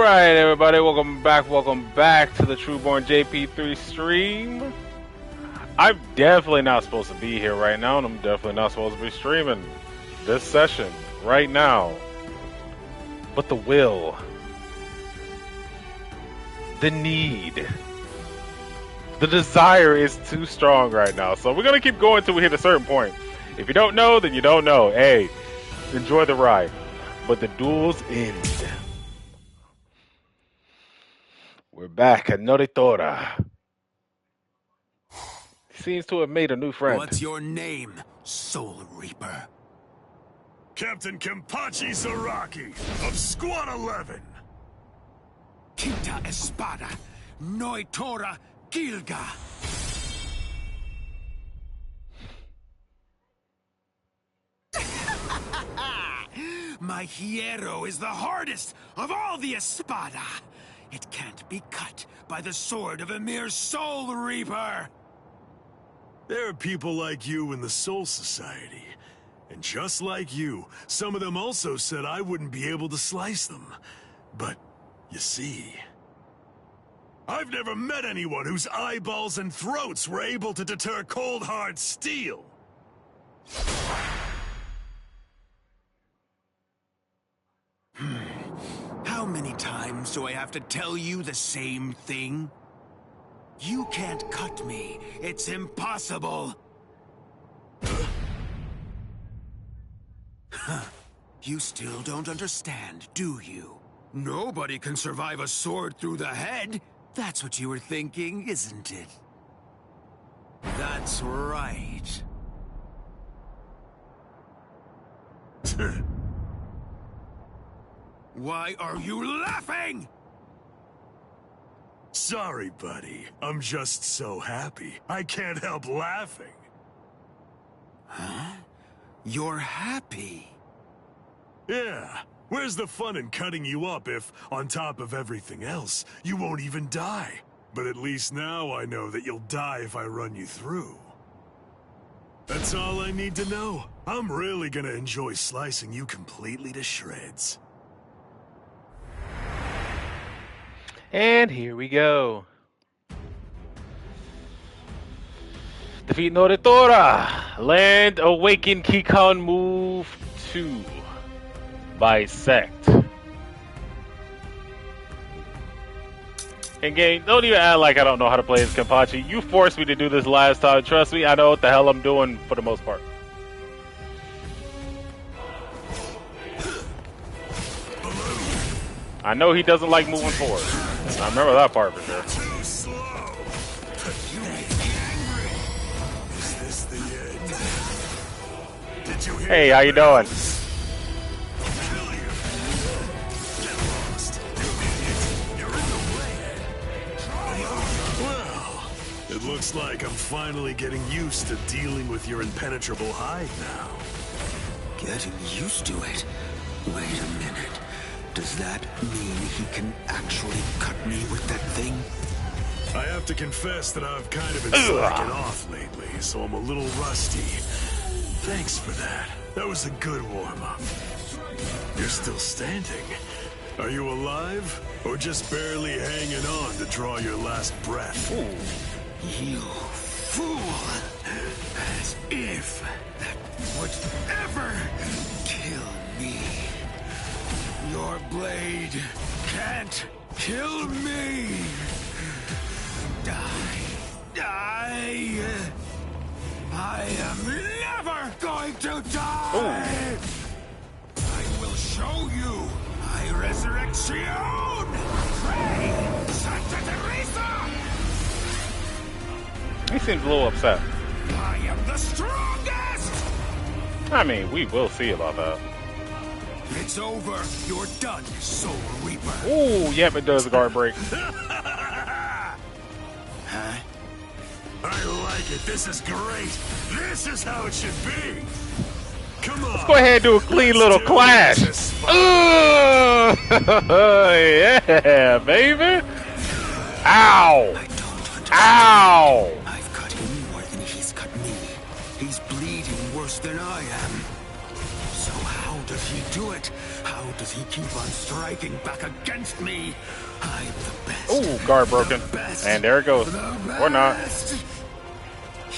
Alright everybody, welcome back to the Trueborn JP3 stream. I'm definitely not supposed to be here right now, and I'm definitely not supposed to be streaming this session right now. But the will, the need, the desire is too strong right now. So we're gonna keep going till we hit a certain point. If you don't know, then you don't know. Hey, enjoy the ride. But the duels end. We're back at Noritora. Seems to have made a new friend. What's your name, Soul Reaper? Captain Kenpachi Zaraki of Squad 11. Kita Espada, Noitora Gilga. My hierro is the hardest of all the Espada. It can't be cut by the sword of a mere Soul Reaper. There are people like you in the Soul Society. And just like you, some of them also said I wouldn't be able to slice them. But, you see... I've never met anyone whose eyeballs and throats were able to deter cold hard steel. How many times do I have to tell you the same thing? You can't cut me. It's impossible. You still don't understand, do you? Nobody can survive a sword through the head. That's what you were thinking, isn't it? That's right. Why are you laughing? Sorry, buddy. I'm just so happy. I can't help laughing. Huh? You're happy? Yeah. Where's the fun in cutting you up if, on top of everything else, you won't even die? But at least now I know that you'll die if I run you through. That's all I need to know. I'm really gonna enjoy slicing you completely to shreds. And here we go. Defeat Noritora. Land Awaken Kikon move 2. Bisect. And game, don't even act like I don't know how to play as Kenpachi. You forced me to do this last time. Trust me, I know what the hell I'm doing for the most part. I know he doesn't like moving forward. I remember that part for sure. Too slow. You make me angry. Is this the end? Did you hear? Hey, how you doing? It looks like I'm finally getting used to dealing with your impenetrable hide now. Getting used to it? Wait a minute. Does that mean he can actually cut me with that thing? I have to confess that I've kind of been slacking off lately, so I'm a little rusty. Thanks for that. That was a good warm-up. You're still standing. Are you alive? Or just barely hanging on to draw your last breath? Ooh. You fool! As if that would ever kill me. Your blade can't kill me! Die! I am never going to die! I will show you my resurrection! Pray, Santa Teresa! He seems a little upset. I am the strongest! I mean, we will see about that. It's over. You're done, Soul Reaper. Ooh, yep, it does guard break. Huh? I like it. This is great. This is how it should be. Come on. Let's go ahead and do a clean little clash. Ooh, yeah, baby. Ow. I don't understand. Ow. I've cut him more than he's cut me. He's bleeding worse than I am. So how does he do it? How does he keep on striking back against me? I'm the best. Ooh, guard broken. And there it goes. Or not.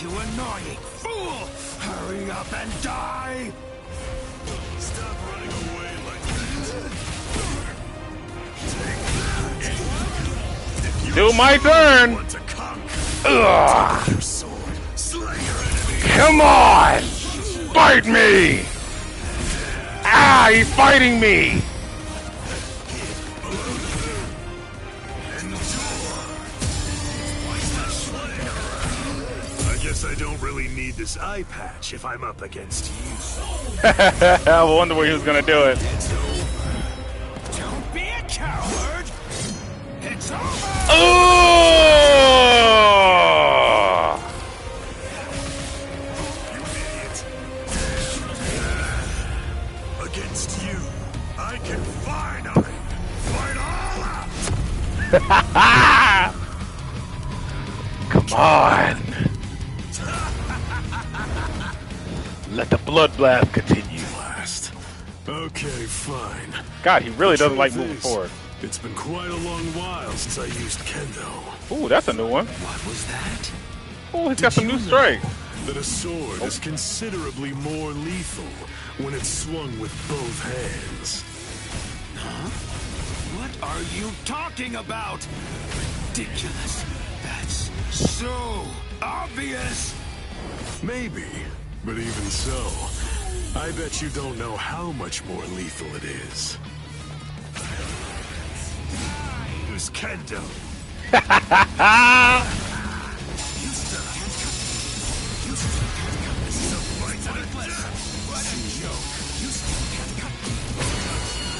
You annoying fool! Hurry up and die! Stop running away like that. Do my turn! Want to conquer? Ugh. Your sword. Slay your enemy. Come on! Fight me! Ah, he's fighting me! I guess I don't really need this eye patch if I'm up against you. I wonder where he was gonna do it. Don't be a coward! It's over! Oh! You idiot. Against you, I can finally fight all out! Come on! Let the blood blast continue. Blast. Okay, fine. God, he really doesn't like Truth moving is, forward. It's been quite a long while since I used kendo. Ooh, that's a new one. What was that? Ooh, he's got some new strikes. That a sword is considerably more lethal when it's swung with both hands. Huh? What are you talking about? Ridiculous. That's so obvious. Maybe, but even so, I bet you don't know how much more lethal it is. Use kendo.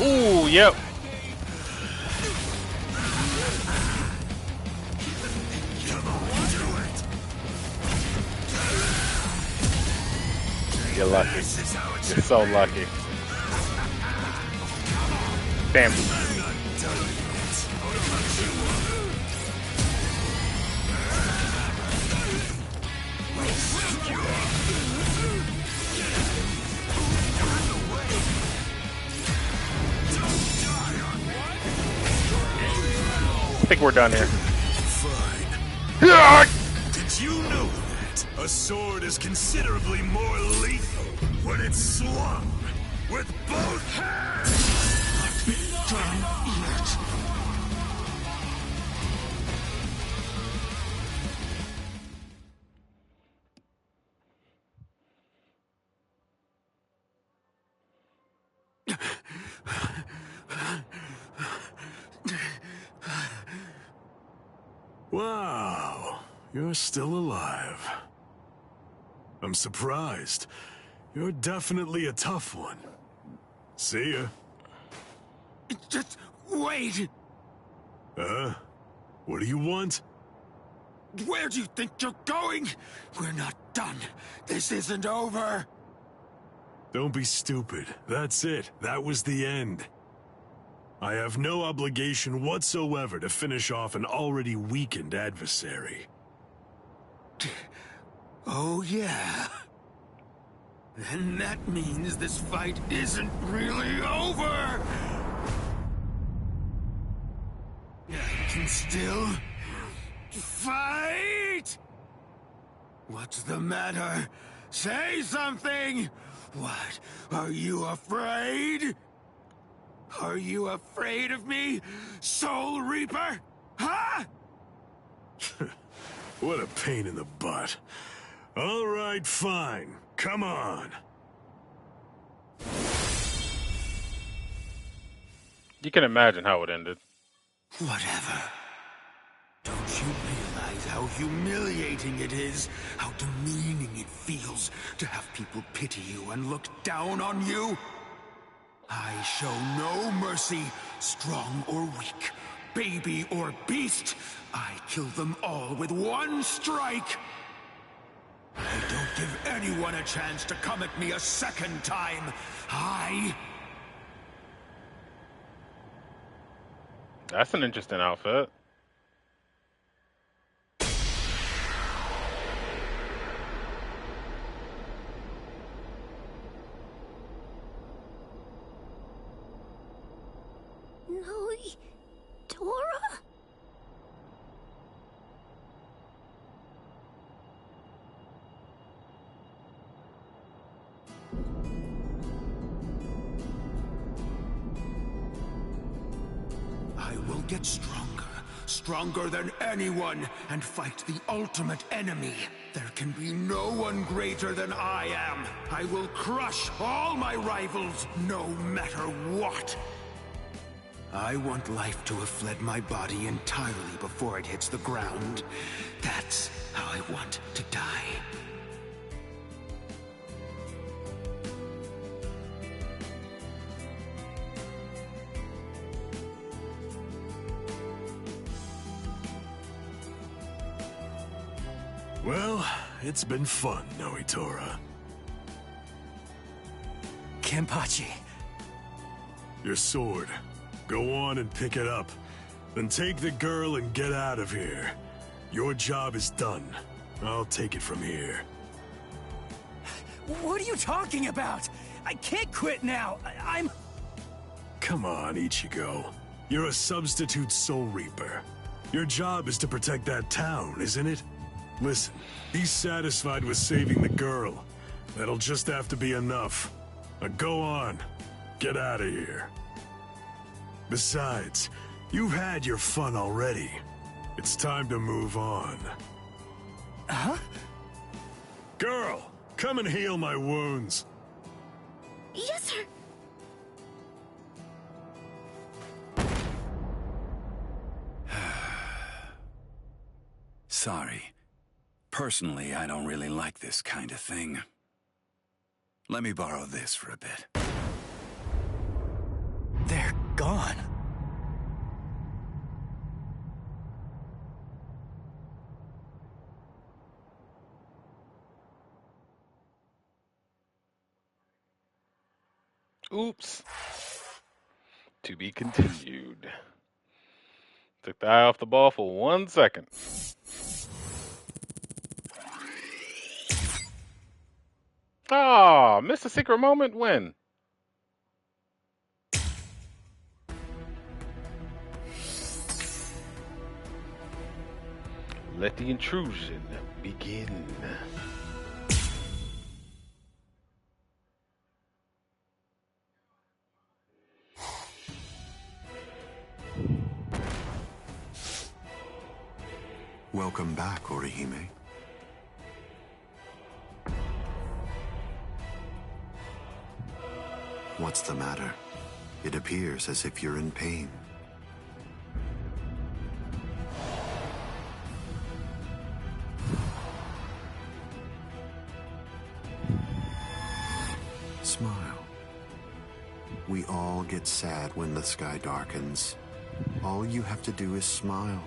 Ooh, yep. You're lucky. You're so lucky. Damn. I think we're done here. Fine. Did you know that a sword is considerably more lethal when it's swung with both hands? Done yet. Wow, you're still alive. I'm surprised. You're definitely a tough one. See ya. Just wait. What do you want? Where do you think you're going? We're not done. This isn't over. Don't be stupid. That's it. That was the end. I have no obligation whatsoever to finish off an already weakened adversary. Oh, yeah. Then that means this fight isn't really over. I can still fight. What's the matter? Say something. What? Are you afraid? Are you afraid of me, Soul Reaper? Huh? What a pain in the butt. All right, fine. Come on. You can imagine how it ended. Whatever. Don't you realize how humiliating it is? How demeaning it feels to have people pity you and look down on you? I show no mercy, strong or weak, baby or beast. I kill them all with one strike. I don't give anyone a chance to come at me a second time. That's an interesting outfit. Chloe... Tora? I will get stronger, stronger than anyone, and fight the ultimate enemy. There can be no one greater than I am. I will crush all my rivals, no matter what. I want life to have fled my body entirely before it hits the ground. That's how I want to die. Well, it's been fun, Noitora. Kenpachi. Your sword. Go on and pick it up. Then take the girl and get out of here. Your job is done. I'll take it from here. What are you talking about? I can't quit now. I'm... Come on, Ichigo. You're a substitute Soul Reaper. Your job is to protect that town, isn't it? Listen, be satisfied with saving the girl. That'll just have to be enough. Now go on. Get out of here. Besides, you've had your fun already. It's time to move on. Huh? Girl, come and heal my wounds. Yes, sir. Sorry. Personally, I don't really like this kind of thing. Let me borrow this for a bit. They're gone. Oops. To be continued. Took the eye off the ball for 1 second. Ah, missed a secret moment when? Let the intrusion begin. Welcome back, Orihime. What's the matter? It appears as if you're in pain. Smile. We all get sad when the sky darkens. All you have to do is smile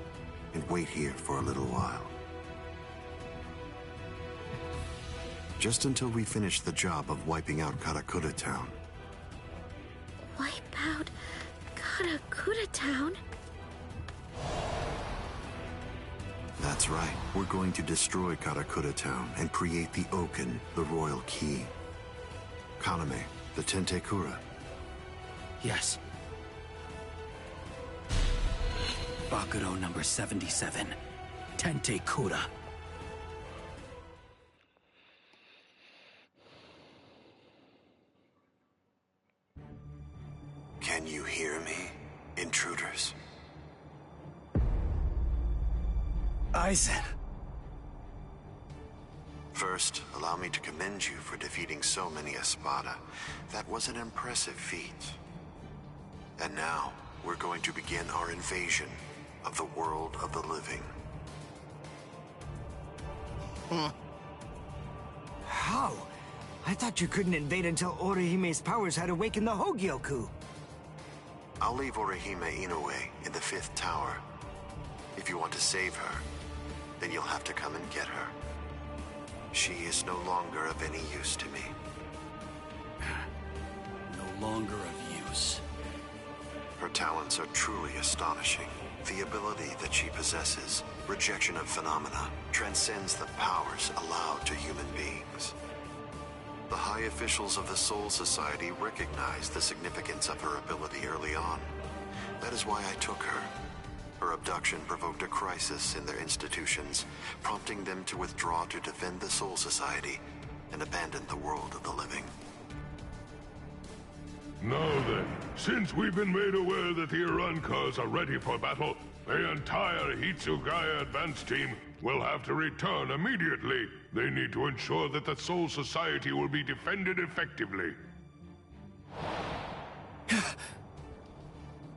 and wait here for a little while. Just until we finish the job of wiping out Karakura Town. Wipe out Karakura Town? That's right. We're going to destroy Karakura Town and create the Oken, the Royal Key. Kaname, the Tentekura. Yes. Bakuro number 77. Tentekura. Can you hear me, intruders? Aizen. First, allow me to commend you for defeating so many Espada. That was an impressive feat. And now, we're going to begin our invasion of the world of the living. How? I thought you couldn't invade until Orihime's powers had awakened the Hogyoku. I'll leave Orihime Inoue in the 5th tower. If you want to save her, then you'll have to come and get her. She is no longer of any use to me. No longer of use. Her talents are truly astonishing. The ability that she possesses, rejection of phenomena, transcends the powers allowed to human beings. The high officials of the Soul Society recognized the significance of her ability early on. That is why I took her. Her abduction provoked a crisis in their institutions, prompting them to withdraw to defend the Soul Society and abandon the world of the living. Now then, since we've been made aware that the Irankas are ready for battle, the entire Hitsugaya advance team will have to return immediately. They need to ensure that the Soul Society will be defended effectively.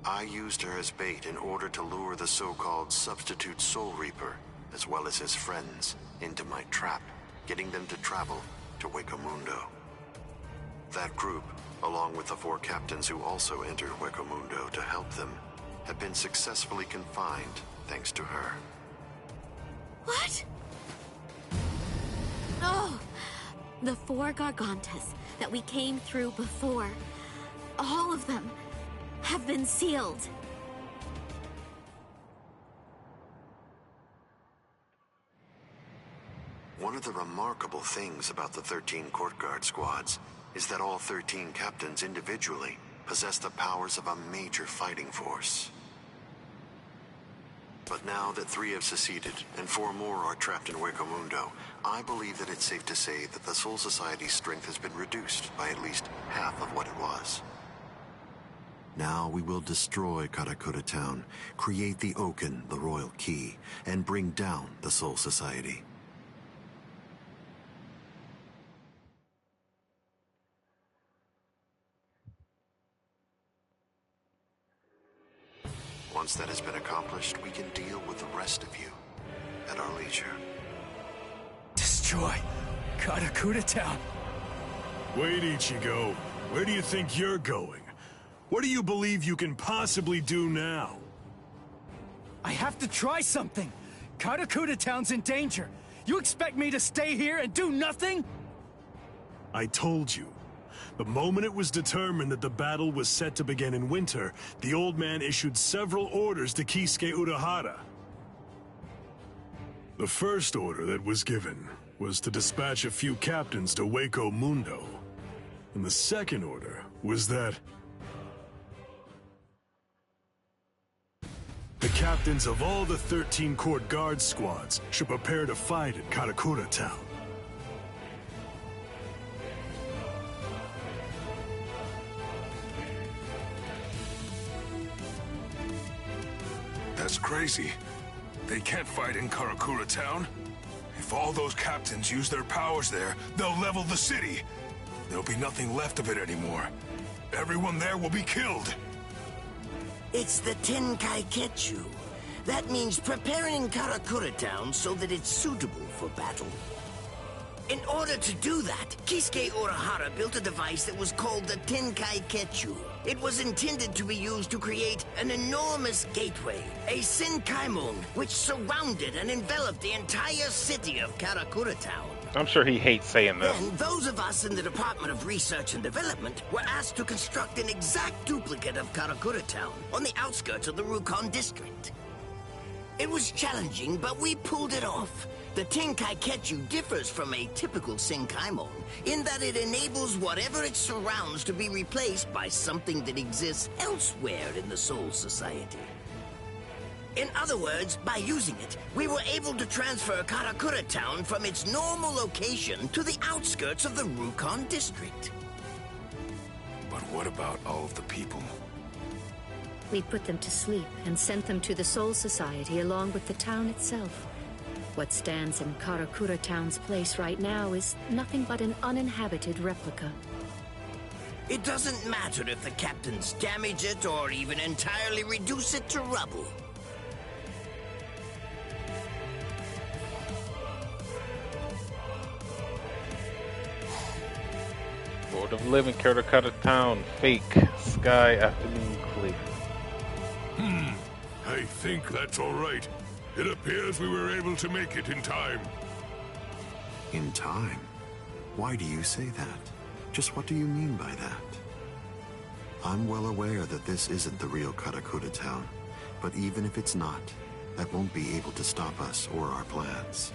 I used her as bait in order to lure the so-called substitute Soul Reaper, as well as his friends, into my trap, getting them to travel to Huecomundo. That group, along with the 4 captains who also entered Huecomundo to help them, have been successfully confined thanks to her. What? Oh, the 4 Gargantas that we came through before. All of them have been sealed. One of the remarkable things about the 13 Court Guard squads is that all 13 captains individually possess the powers of a major fighting force. But now that 3 have seceded and 4 more are trapped in Huecomundo, I believe that it's safe to say that the Soul Society's strength has been reduced by at least half of what it was. Now we will destroy Karakura Town, create the Oaken, the Royal Key, and bring down the Soul Society. Once that has been accomplished, we can deal with the rest of you at our leisure. Destroy Karakura Town. Wait, Ichigo. Where do you think you're going? What do you believe you can possibly do now? I have to try something. Karakura Town's in danger. You expect me to stay here and do nothing? I told you. The moment it was determined that the battle was set to begin in winter, the old man issued several orders to Kisuke Urahara. The first order that was given was to dispatch a few captains to Huecomundo. And the second order was that the captains of all the 13 Court Guard squads should prepare to fight at Karakura Town. That's crazy. They can't fight in Karakura Town. If all those captains use their powers there, they'll level the city. There'll be nothing left of it anymore. Everyone there will be killed. It's the Tenkai-Ketchu. That means preparing Karakura Town so that it's suitable for battle. In order to do that, Kisuke Urahara built a device that was called the Tenkai-Ketchu. It was intended to be used to create an enormous gateway, a Senkaimon, which surrounded and enveloped the entire city of Karakura Town. I'm sure he hates saying this. Then, those of us in the Department of Research and Development were asked to construct an exact duplicate of Karakura Town on the outskirts of the Rukon district. It was challenging, but we pulled it off. The Tenkai-Ketchu differs from a typical Senkaimon in that it enables whatever it surrounds to be replaced by something that exists elsewhere in the Soul Society. In other words, by using it, we were able to transfer Karakura Town from its normal location to the outskirts of the Rukon district. But what about all of the people? We put them to sleep and sent them to the Soul Society along with the town itself. What stands in Karakura Town's place right now is nothing but an uninhabited replica. It doesn't matter if the captains damage it or even entirely reduce it to rubble. Board of Living, Karakura Town, fake, sky, afternoon clear. I think that's all right. It appears we were able to make it in time. In time? Why do you say that? Just what do you mean by that? I'm well aware that this isn't the real Karakura Town, but even if it's not, that won't be able to stop us or our plans.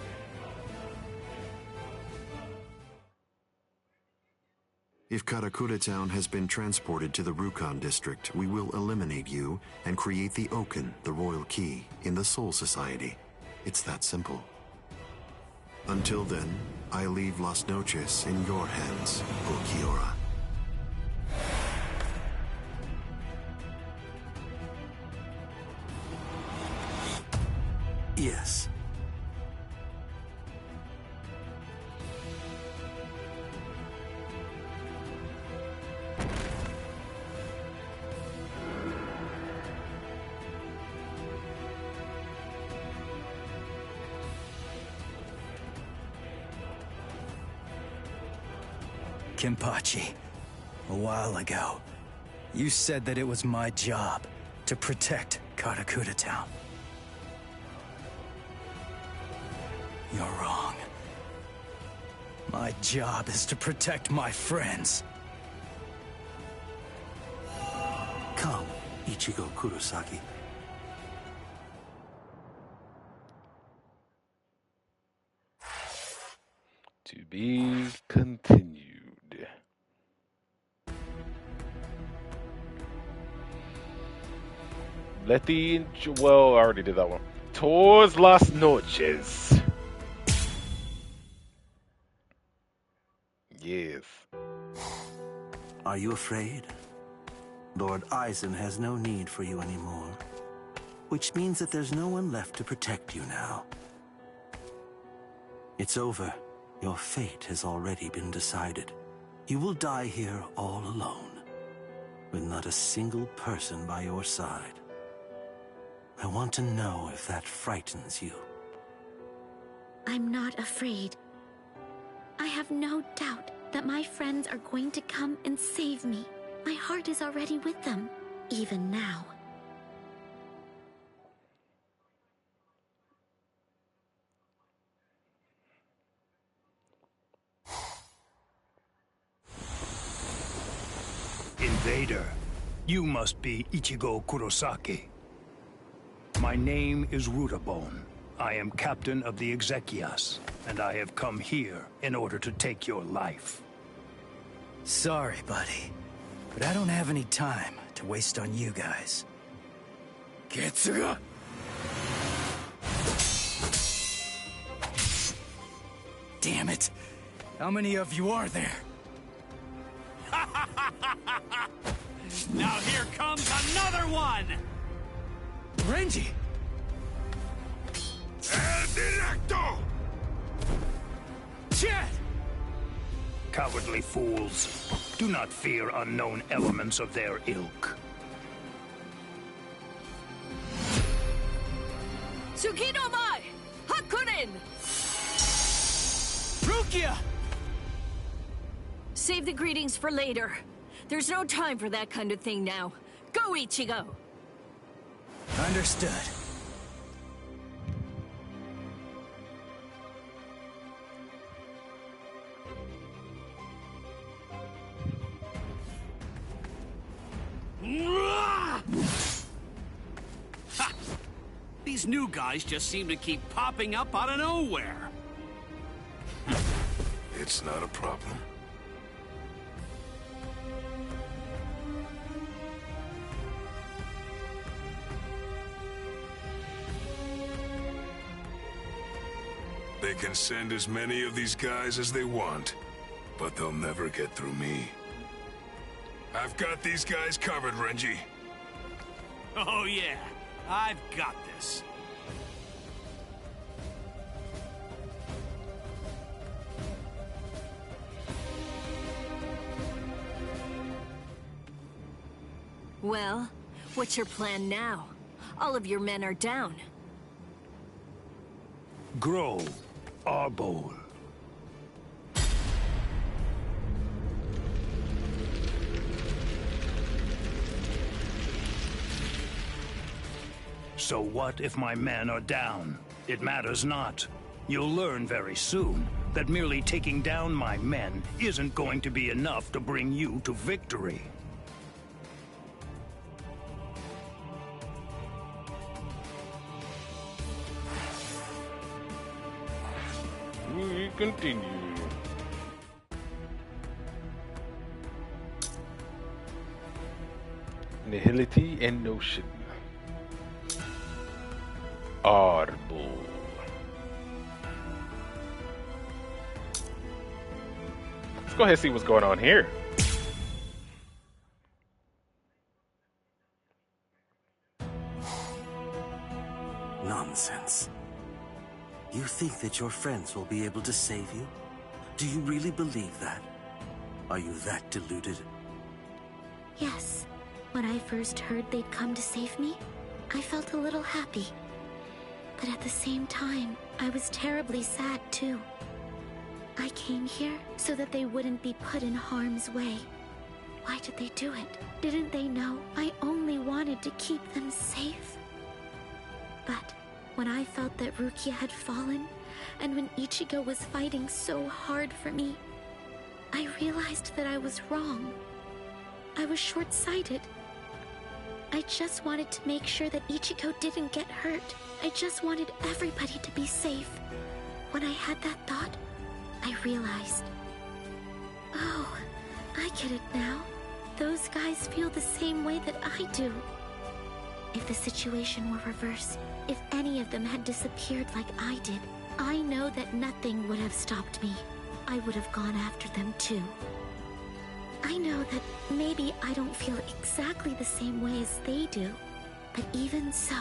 If Karakura Town has been transported to the Rukon district, we will eliminate you and create the Oaken, the royal key, in the Soul Society. It's that simple. Until then, I leave Las Noches in your hands, O Kiora. Yes. Kenpachi, a while ago, you said that it was my job to protect Karakura Town. You're wrong. My job is to protect my friends. Come, Ichigo Kurosaki. To be continued. Well, I already did that one. Towards Las Noches. Yes. Are you afraid? Lord Eisen has no need for you anymore. Which means that there's no one left to protect you now. It's over. Your fate has already been decided. You will die here all alone, with not a single person by your side. I want to know if that frightens you. I'm not afraid. I have no doubt that my friends are going to come and save me. My heart is already with them, even now. Invader, you must be Ichigo Kurosaki. My name is Rutabone. I am captain of the Exequias, and I have come here in order to take your life. Sorry, buddy, but I don't have any time to waste on you guys. Getsuga! Damn it! How many of you are there? Now here comes another one! Renji! El Directo! Chad! Cowardly fools. Do not fear unknown elements of their ilk. Tsukino Mai! Hakunin! Rukia! Save the greetings for later. There's no time for that kind of thing now. Go, Ichigo! Understood. Ha! These new guys just seem to keep popping up out of nowhere. It's not a problem. They can send as many of these guys as they want, but they'll never get through me. I've got these guys covered, Renji. Oh yeah, I've got this. Well, what's your plan now? All of your men are down. Grow, Arbol. So what if my men are down? It matters not. You'll learn very soon that merely taking down my men isn't going to be enough to bring you to victory. We continue. Nihility and notion. Audible. Let's go ahead and see what's going on here. Nonsense. You think that your friends will be able to save you? Do you really believe that? Are you that deluded? Yes. When I first heard they'd come to save me, I felt a little happy. But at the same time, I was terribly sad too. I came here so that they wouldn't be put in harm's way. Why did they do it? Didn't they know I only wanted to keep them safe? But when I felt that Rukia had fallen, and when Ichigo was fighting so hard for me, I realized that I was wrong. I was short-sighted. I just wanted to make sure that Ichigo didn't get hurt. I just wanted everybody to be safe. When I had that thought, I realized. Oh, I get it now. Those guys feel the same way that I do. If the situation were reversed, if any of them had disappeared like I did, I know that nothing would have stopped me. I would have gone after them too. I know that maybe I don't feel exactly the same way as they do, but even so,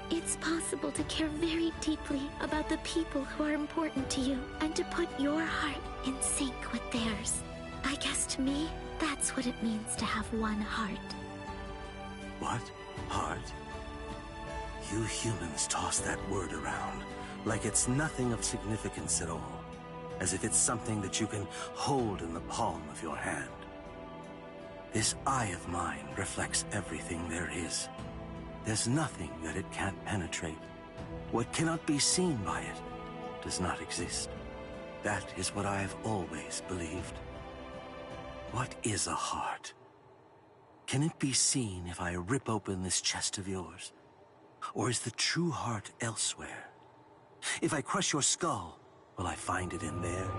it's possible to care very deeply about the people who are important to you and to put your heart in sync with theirs. I guess to me, that's what it means to have one heart. What? Heart? You humans toss that word around like it's nothing of significance at all. As if it's something that you can hold in the palm of your hand. This eye of mine reflects everything there is. There's nothing that it can't penetrate. What cannot be seen by it does not exist. That is what I have always believed. What is a heart? Can it be seen if I rip open this chest of yours? Or is the true heart elsewhere? If I crush your skull, will I find it in there?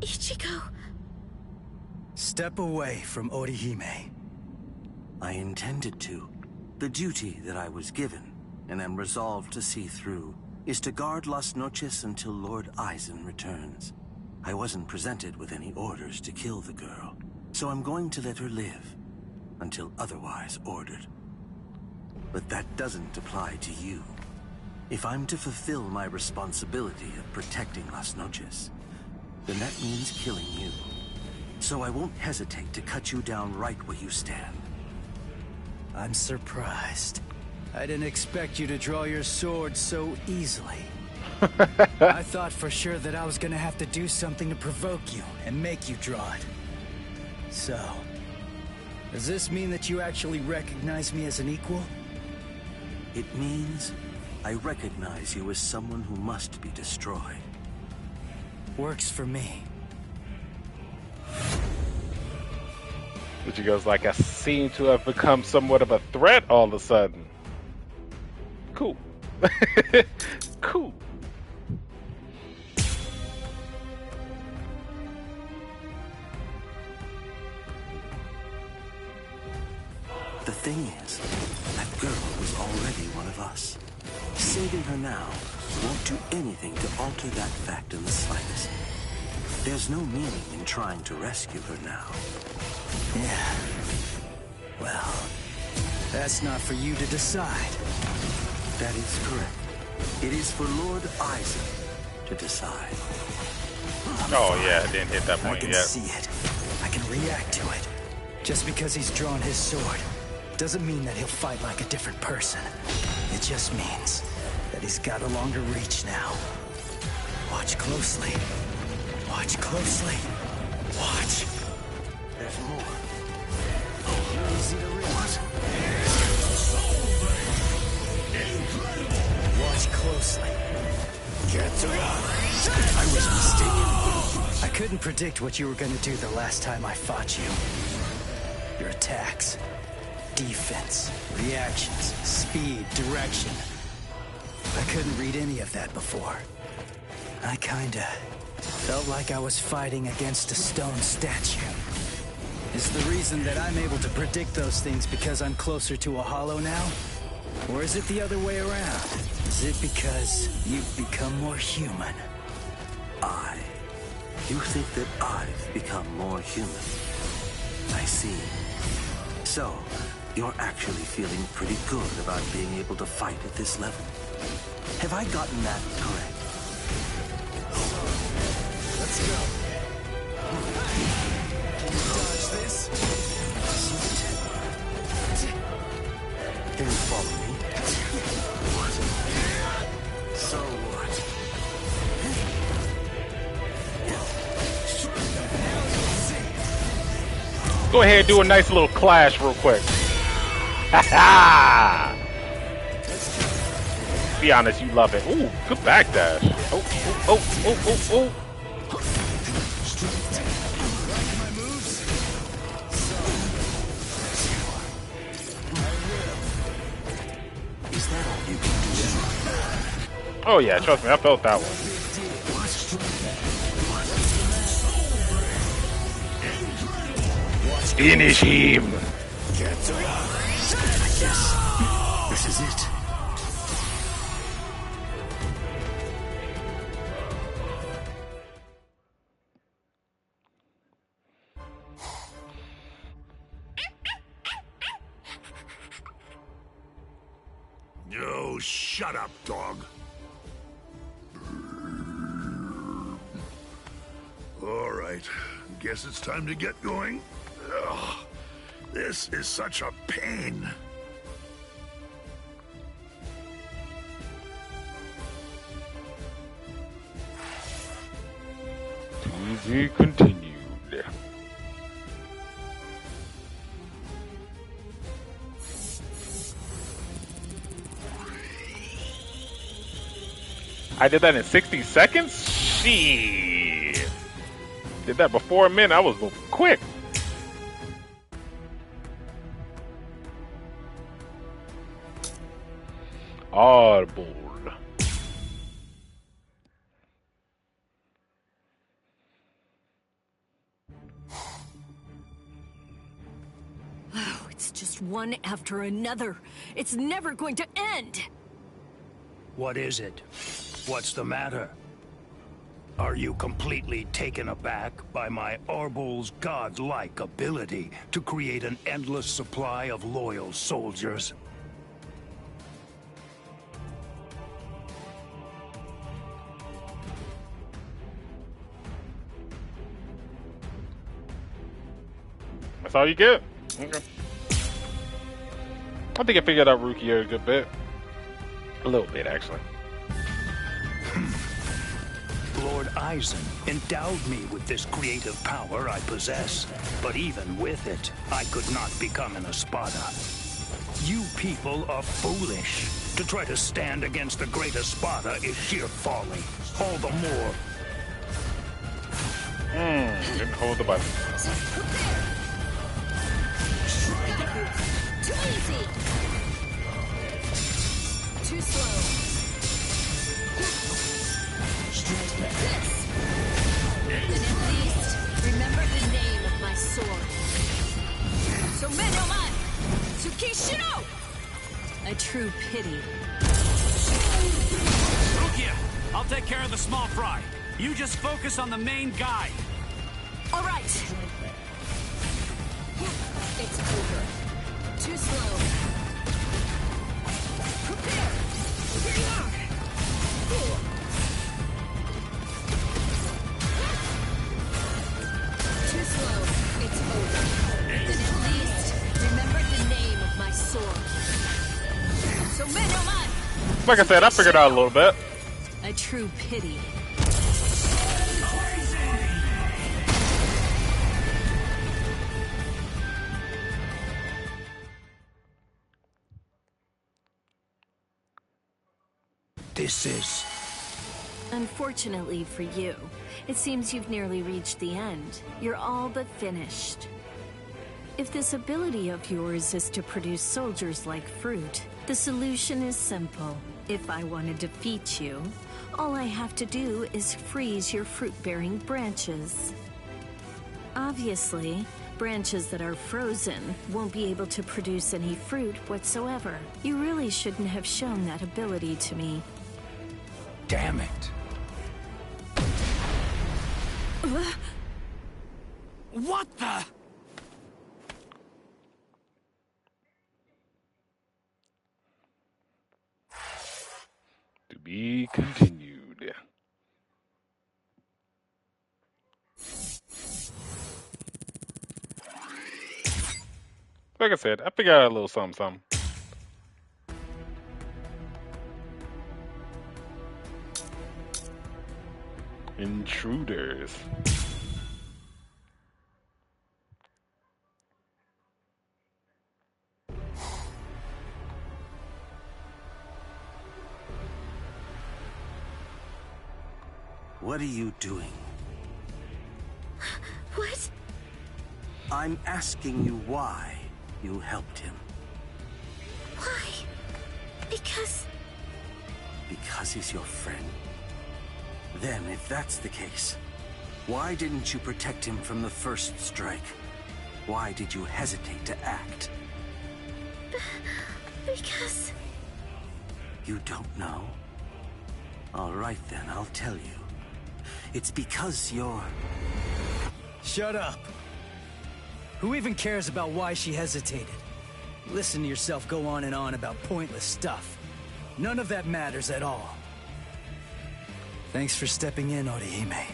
Ichigo! Step away from Orihime. I intended to. The duty that I was given, and am resolved to see through, is to guard Las Noches until Lord Aizen returns. I wasn't presented with any orders to kill the girl, so I'm going to let her live, until otherwise ordered. But that doesn't apply to you. If I'm to fulfill my responsibility of protecting Las Noches, then that means killing you. So I won't hesitate to cut you down right where you stand. I'm surprised. I didn't expect you to draw your sword so easily. I thought for sure that I was gonna have to do something to provoke you and make you draw it. So, does this mean that you actually recognize me as an equal? It means I recognize you as someone who must be destroyed. Works for me. But you guys like I seem to have become somewhat of a threat all of a sudden. Cool. Cool. The thing is, that girl was already one of us. Saving her now won't do anything to alter that fact in the slightest. There's no meaning in trying to rescue her now. Yeah. Well, that's not for you to decide. That is correct. It is for Lord Aizen to decide. Oh yeah, I didn't hit that point yet. I can see it. I can react to it. Just because he's drawn his sword doesn't mean that he'll fight like a different person. It just means that he's got a longer reach now. Watch closely. Watch closely. Watch. There's more. Easy to realize. Watch closely. I was mistaken. I couldn't predict what you were gonna do the last time I fought you. Your attacks, defense, reactions, speed, direction. I couldn't read any of that before. I kinda felt like I was fighting against a stone statue. Is the reason that I'm able to predict those things because I'm closer to a hollow now? Or is it the other way around? Is it because you've become more human? You think that I've become more human? I see. So, you're actually feeling pretty good about being able to fight at this level. Have I gotten that correct? Let's go. Can you dodge this? Can you follow me? So what? Go ahead and do a nice little clash real quick. Ha Be honest, you love it. Ooh, good backdash. Oh. Oh yeah, trust me, I felt that one. Finish him! This is it. Oh, shut up, dog. All right, guess it's time to get going. Ugh, this is such a pain. To be continued. I did that in 60 seconds? Shit. Did that before a minute. I was moving quick. Audible. Oh, it's just one after another. It's never going to end. What is it? What's the matter? Are you completely taken aback by my Arbul's godlike ability to create an endless supply of loyal soldiers? That's all you get? Okay. I think I figured out Rukia a good bit. A little bit, actually. Lord Eisen endowed me with this creative power I possess, but even with it, I could not become an Espada. You people are foolish. To try to stand against the great Espada is sheer folly. All the more. Didn't hold the button. Too easy. Too slow. This. Then at least remember the name of my sword. Someno-man! Tsukishiro! A true pity. Rukia, I'll take care of the small fry. You just focus on the main guy. All right. It's over. Too slow. Prepare. Too slow. It's over. Then at least remember the name of my sword. Someno-man! Like I said, I figured out a little bit. A true pity. This is... Unfortunately for you, it seems you've nearly reached the end. You're all but finished. If this ability of yours is to produce soldiers like fruit, the solution is simple. If I want to defeat you, all I have to do is freeze your fruit-bearing branches. Obviously, branches that are frozen won't be able to produce any fruit whatsoever. You really shouldn't have shown that ability to me. Damn it. What the? To be continued. Like I said, I figured out a little something. Intruders. What are you doing? What? I'm asking you why you helped him. Why? Because he's your friend? Then, if that's the case, why didn't you protect him from the first strike? Why did you hesitate to act? Because... You don't know? All right then, I'll tell you. It's because you're... Shut up. Who even cares about why she hesitated? Listen to yourself go on and on about pointless stuff. None of that matters at all. Thanks for stepping in, Orihime.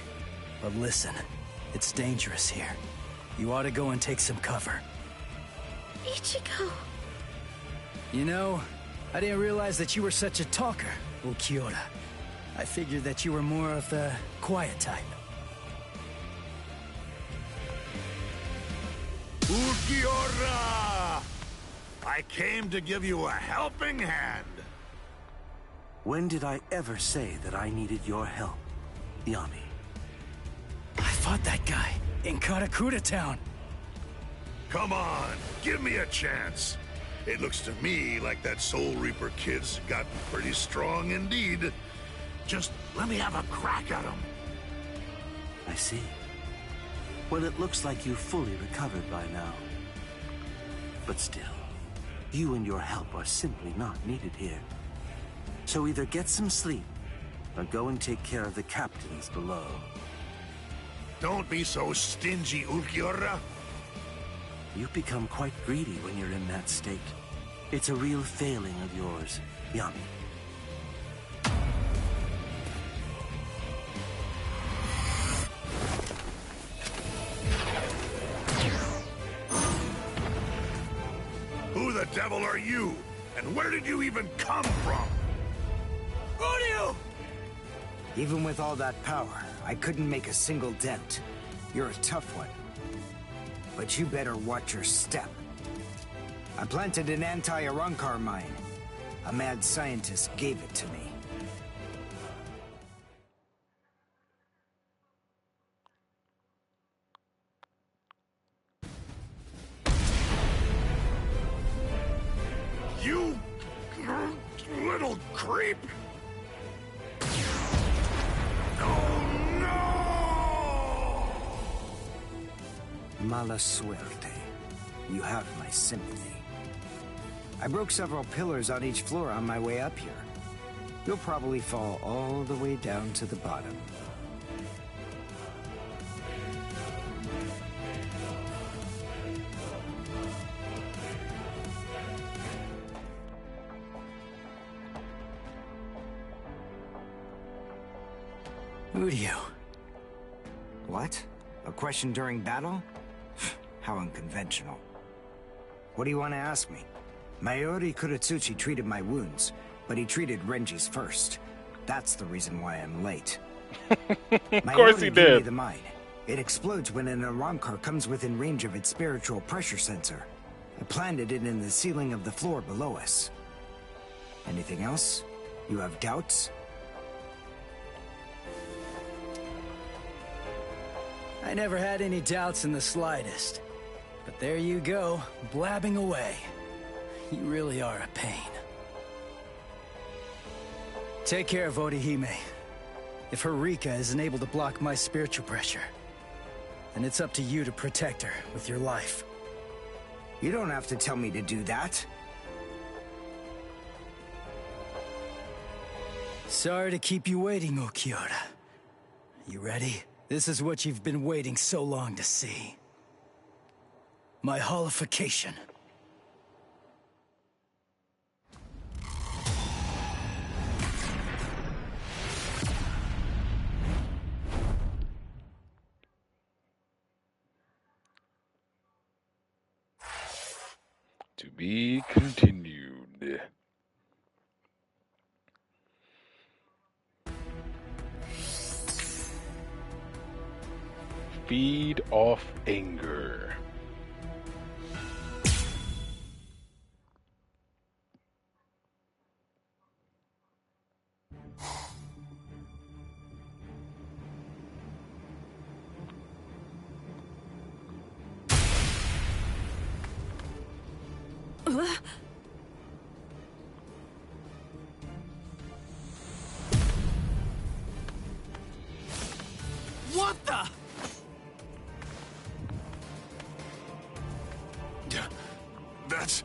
But listen, it's dangerous here. You ought to go and take some cover. Ichigo... You know, I didn't realize that you were such a talker, Ulquiorra. I figured that you were more of the quiet type. Ulquiorra! I came to give you a helping hand. When did I ever say that I needed your help, Yami? I fought that guy in Karakura Town. Come on, give me a chance. It looks to me like that Soul Reaper kid's gotten pretty strong indeed. Just let me have a crack at him. I see. Well, it looks like you've fully recovered by now. But still, you and your help are simply not needed here. So either get some sleep, or go and take care of the captains below. Don't be so stingy, Ulquiorra. You become quite greedy when you're in that state. It's a real failing of yours, Yami. Who the devil are you? And where did you even come from? Uryu! Even with all that power, I couldn't make a single dent. You're a tough one. But you better watch your step. I planted an anti-Arankar mine. A mad scientist gave it to me. You little creep! Mala suerte. You have my sympathy. I broke several pillars on each floor on my way up here. You'll probably fall all the way down to the bottom. Uryu. What? A question during battle? How unconventional. What do you want to ask me? Mayuri Kuratsuchi treated my wounds, but he treated Renji's first. That's the reason why I'm late. Of course he Mayuri gave me did. the mine. It explodes when an Arankar comes within range of its spiritual pressure sensor. I planted it in the ceiling of the floor below us. Anything else? You have doubts? I never had any doubts in the slightest. But there you go, blabbing away. You really are a pain. Take care of Orihime. If her Rika isn't able to block my spiritual pressure, then it's up to you to protect her with your life. You don't have to tell me to do that. Sorry to keep you waiting, Okiota. You ready? This is what you've been waiting so long to see. My holification. To be continued. Feed off anger. What the? That's...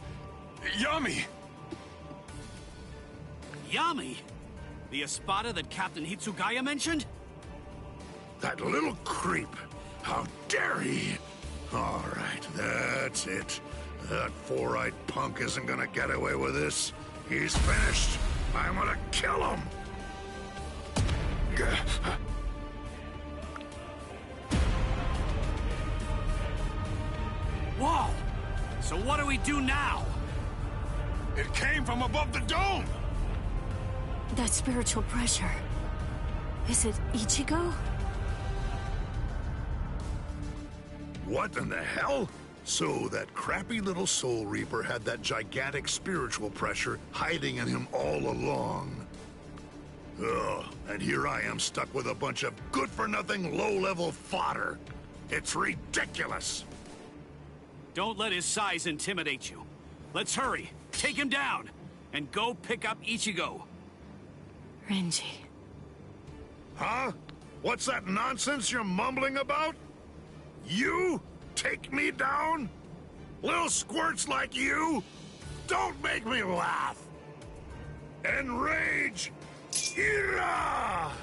Yami! Yami? The Espada that Captain Hitsugaya mentioned? That little creep! How dare he! All right, that's it. That four-eyed punk isn't gonna get away with this. He's finished. I'm gonna kill him! Whoa! So what do we do now? It came from above the dome! That spiritual pressure. Is it Ichigo? What in the hell? So that crappy little Soul Reaper had that gigantic spiritual pressure hiding in him all along. Ugh, and here I am stuck with a bunch of good-for-nothing, low-level fodder. It's ridiculous! Don't let his size intimidate you. Let's hurry, take him down, and go pick up Ichigo. Renji. Huh? What's that nonsense you're mumbling about? You? Take me down? Little squirts like you? Don't make me laugh! Enrage! Ira!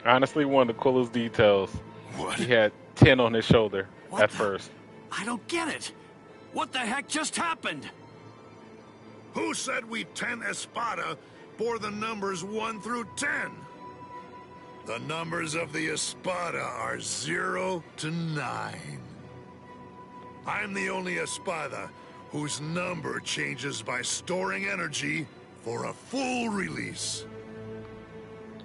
Honestly, one of the coolest details. What? He had 10 on his shoulder at first. I don't get it. What the heck just happened? Who said we 10 Espada bore the numbers 1 through 10? The numbers of the Espada are 0 to 9. I'm the only Espada whose number changes by storing energy for a full release.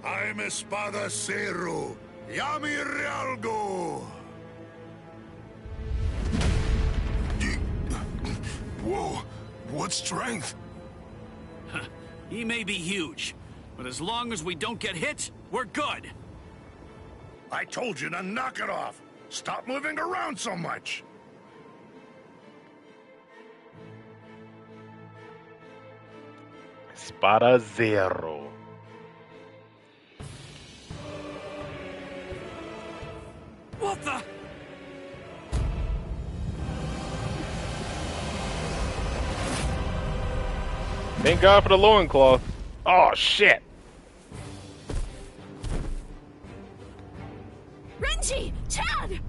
I'm Espada Zero, Yami Realgo! Whoa, what strength? He may be huge, but as long as we don't get hit, we're good. I told you to knock it off! Stop moving around so much! Espada Zero. What the? Thank God for the loincloth. Oh, shit. Renji! Chad!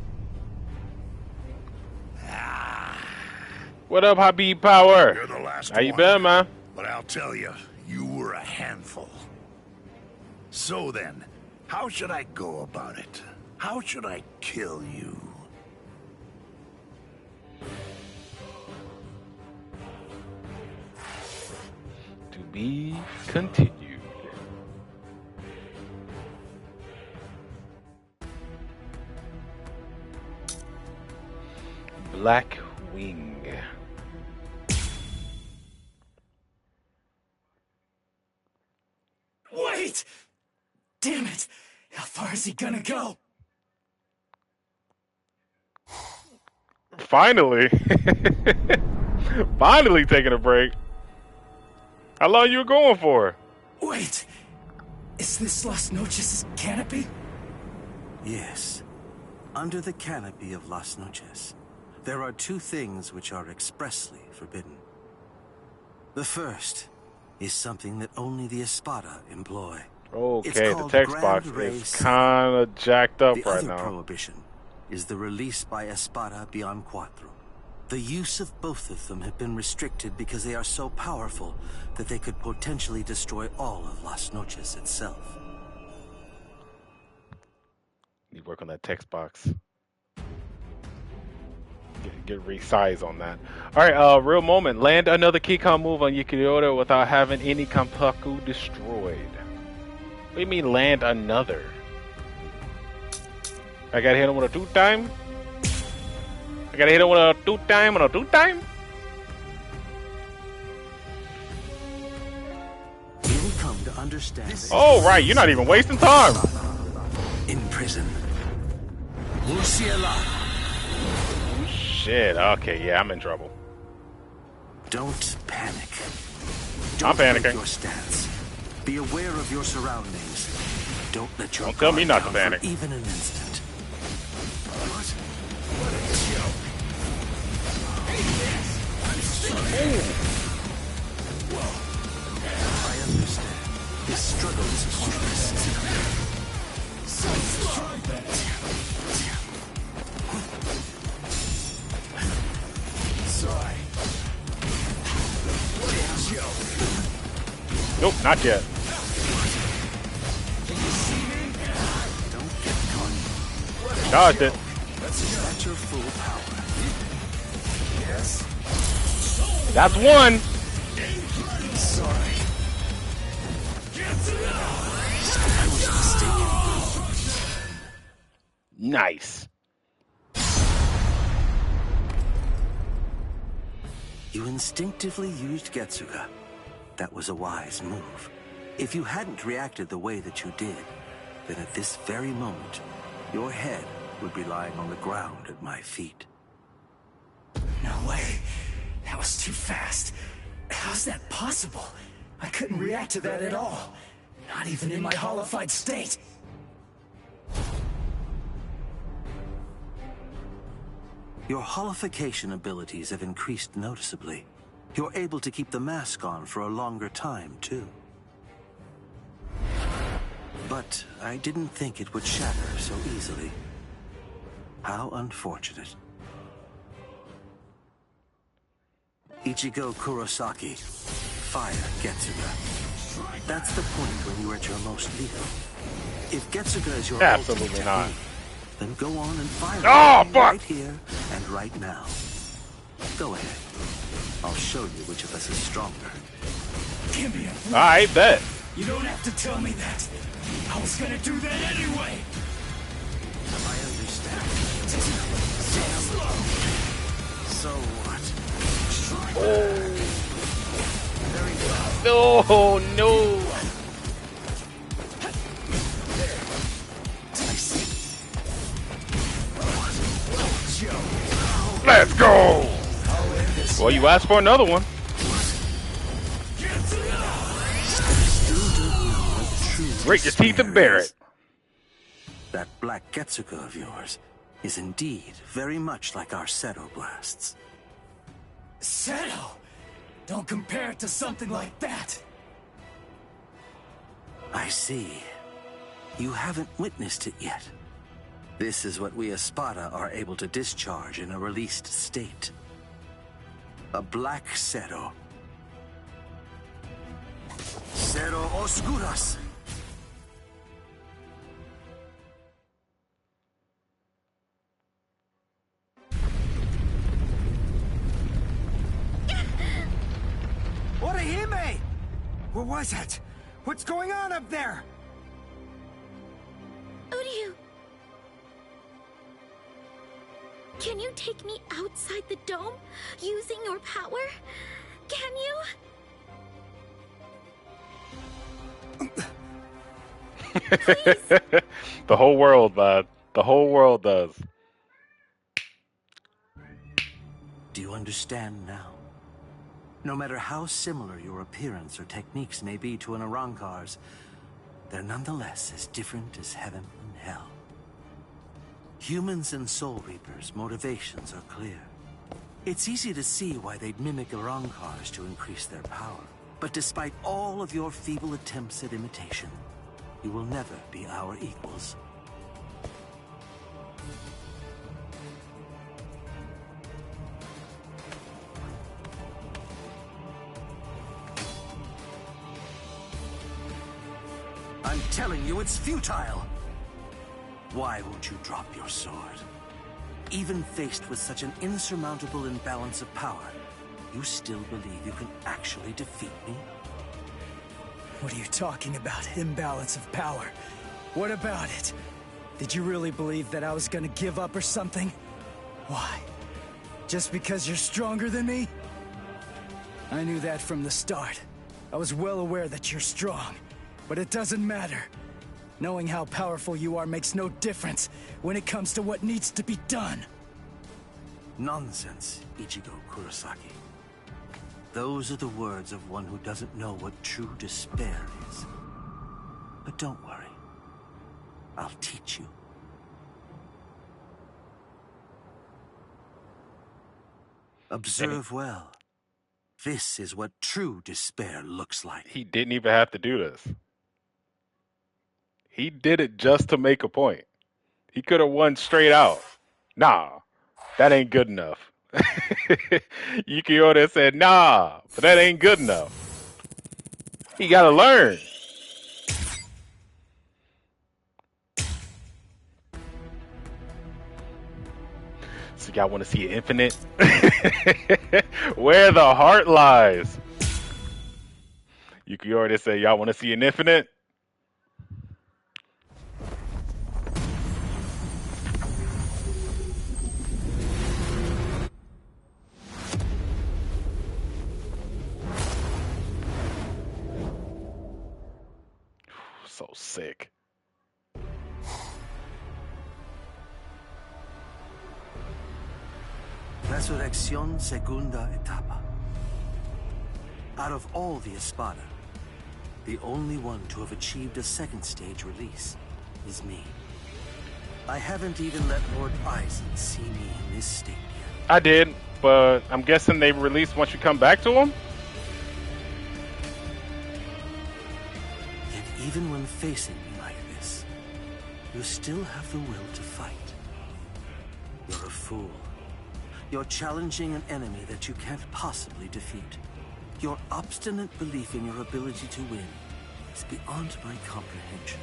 What up, Habib Power? You're the last How you one. been, man? But I'll tell you, you were a handful. So then, how should I go about it? How should I kill you? To be continued. Black Wing. Wait! Damn it! How far is he gonna go? Finally. Finally taking a break. How long you going for? Wait! Is this Las Noches' canopy? Yes. Under the canopy of Las Noches, there are two things which are expressly forbidden. The first is something that only the Espada employ. Okay, the text box is kind of jacked up right now. The other prohibition is the release by Espada beyond Cuatro. The use of both of them have been restricted because they are so powerful that they could potentially destroy all of Las Noches itself. You work on that text box. Get resize on that. Alright, real moment. Land another Keycom move on Yukioda without having any Kampaku destroyed. What do you mean land another? I gotta hit him with a 2-time? I gotta hit him with a 2-time on a 2-time? You come to understand. Oh, right, you're not even wasting time. In prison. Shit, okay, yeah, I'm in trouble. Don't panic. I'm panicking. Break your stance. Be aware of your surroundings. Don't let your Don't tell me not to guard down panic. for even an instant. I understand. This struggle is pointless. Nope, not yet. Dodged it. At your full power. Yes. That's one. Sorry. I was mistaken. Nice. You instinctively used Getsuga. That was a wise move. If you hadn't reacted the way that you did, then at this very moment, your head would be lying on the ground at my feet. No way. That was too fast. How's that possible? I couldn't react to that at all. Not even in my hollified state. Your holification abilities have increased noticeably. You're able to keep the mask on for a longer time, too. But I didn't think it would shatter so easily. How unfortunate. Ichigo Kurosaki, fire Getsuga. That's the point when you're at your most lethal. If Getsuga is your Absolutely ultimate not. technique, then go on and fire Oh, it fuck! right here and right now. Go ahead. I'll show you which of us is stronger. Give me a break. I bet. You don't have to tell me that. I was gonna do that anyway. I understand. So what? Oh. No, no. Let's go. Well, you asked for another one. Break your teeth and bear it. That black Getsuga of yours is indeed very much like our Seto blasts. Seto! Don't compare it to something like that. I see. You haven't witnessed it yet. This is what we Espada are able to discharge in a released state. A black Seto. Seto Oscuras. Orihime! What was that? What's going on up there? Uryu! Can you take me outside the dome using your power? Can you? The whole world, bud. The whole world does. Do you understand now? No matter how similar your appearance or techniques may be to an Arrancar's, they're nonetheless as different as heaven and hell. Humans and Soul Reapers' motivations are clear. It's easy to see why they'd mimic Arrancars to increase their power. But despite all of your feeble attempts at imitation, you will never be our equals. I'm telling you, it's futile! Why won't you drop your sword? Even faced with such an insurmountable imbalance of power, you still believe you can actually defeat me? What are you talking about? Imbalance of power? What about it? Did you really believe that I was gonna give up or something? Why? Just because you're stronger than me? I knew that from the start. I was well aware that you're strong, but it doesn't matter. Knowing how powerful you are makes no difference when it comes to what needs to be done. Nonsense, Ichigo Kurosaki. Those are the words of one who doesn't know what true despair is. But don't worry. I'll teach you. Observe well. This is what true despair looks like. He didn't even have to do this. He did it just to make a point. He could have won straight out. Nah, that ain't good enough. Yukioda said, nah, but that ain't good enough. He gotta learn. So y'all want to see infinite? Where the heart lies. Yukioda said, y'all want to see an infinite? So sick. Resurrección Segunda Etapa. Out of all the Espada, the only one to have achieved a second stage release is me. I haven't even let Lord Aizen see me in this state yet. I did, but I'm guessing they release once you come back to him? Yet even when facing me like this, you still have the will to fight. You're a fool. You're challenging an enemy that you can't possibly defeat. Your obstinate belief in your ability to win is beyond my comprehension.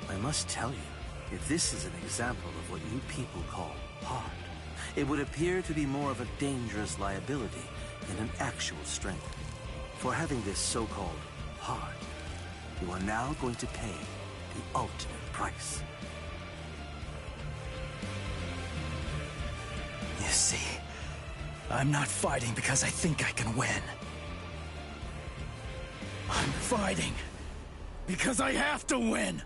I must tell you, if this is an example of what you people call heart, it would appear to be more of a dangerous liability than an actual strength. For having this so-called heart, you are now going to pay the ultimate price. You see, I'm not fighting because I think I can win. I'm fighting because I have to win!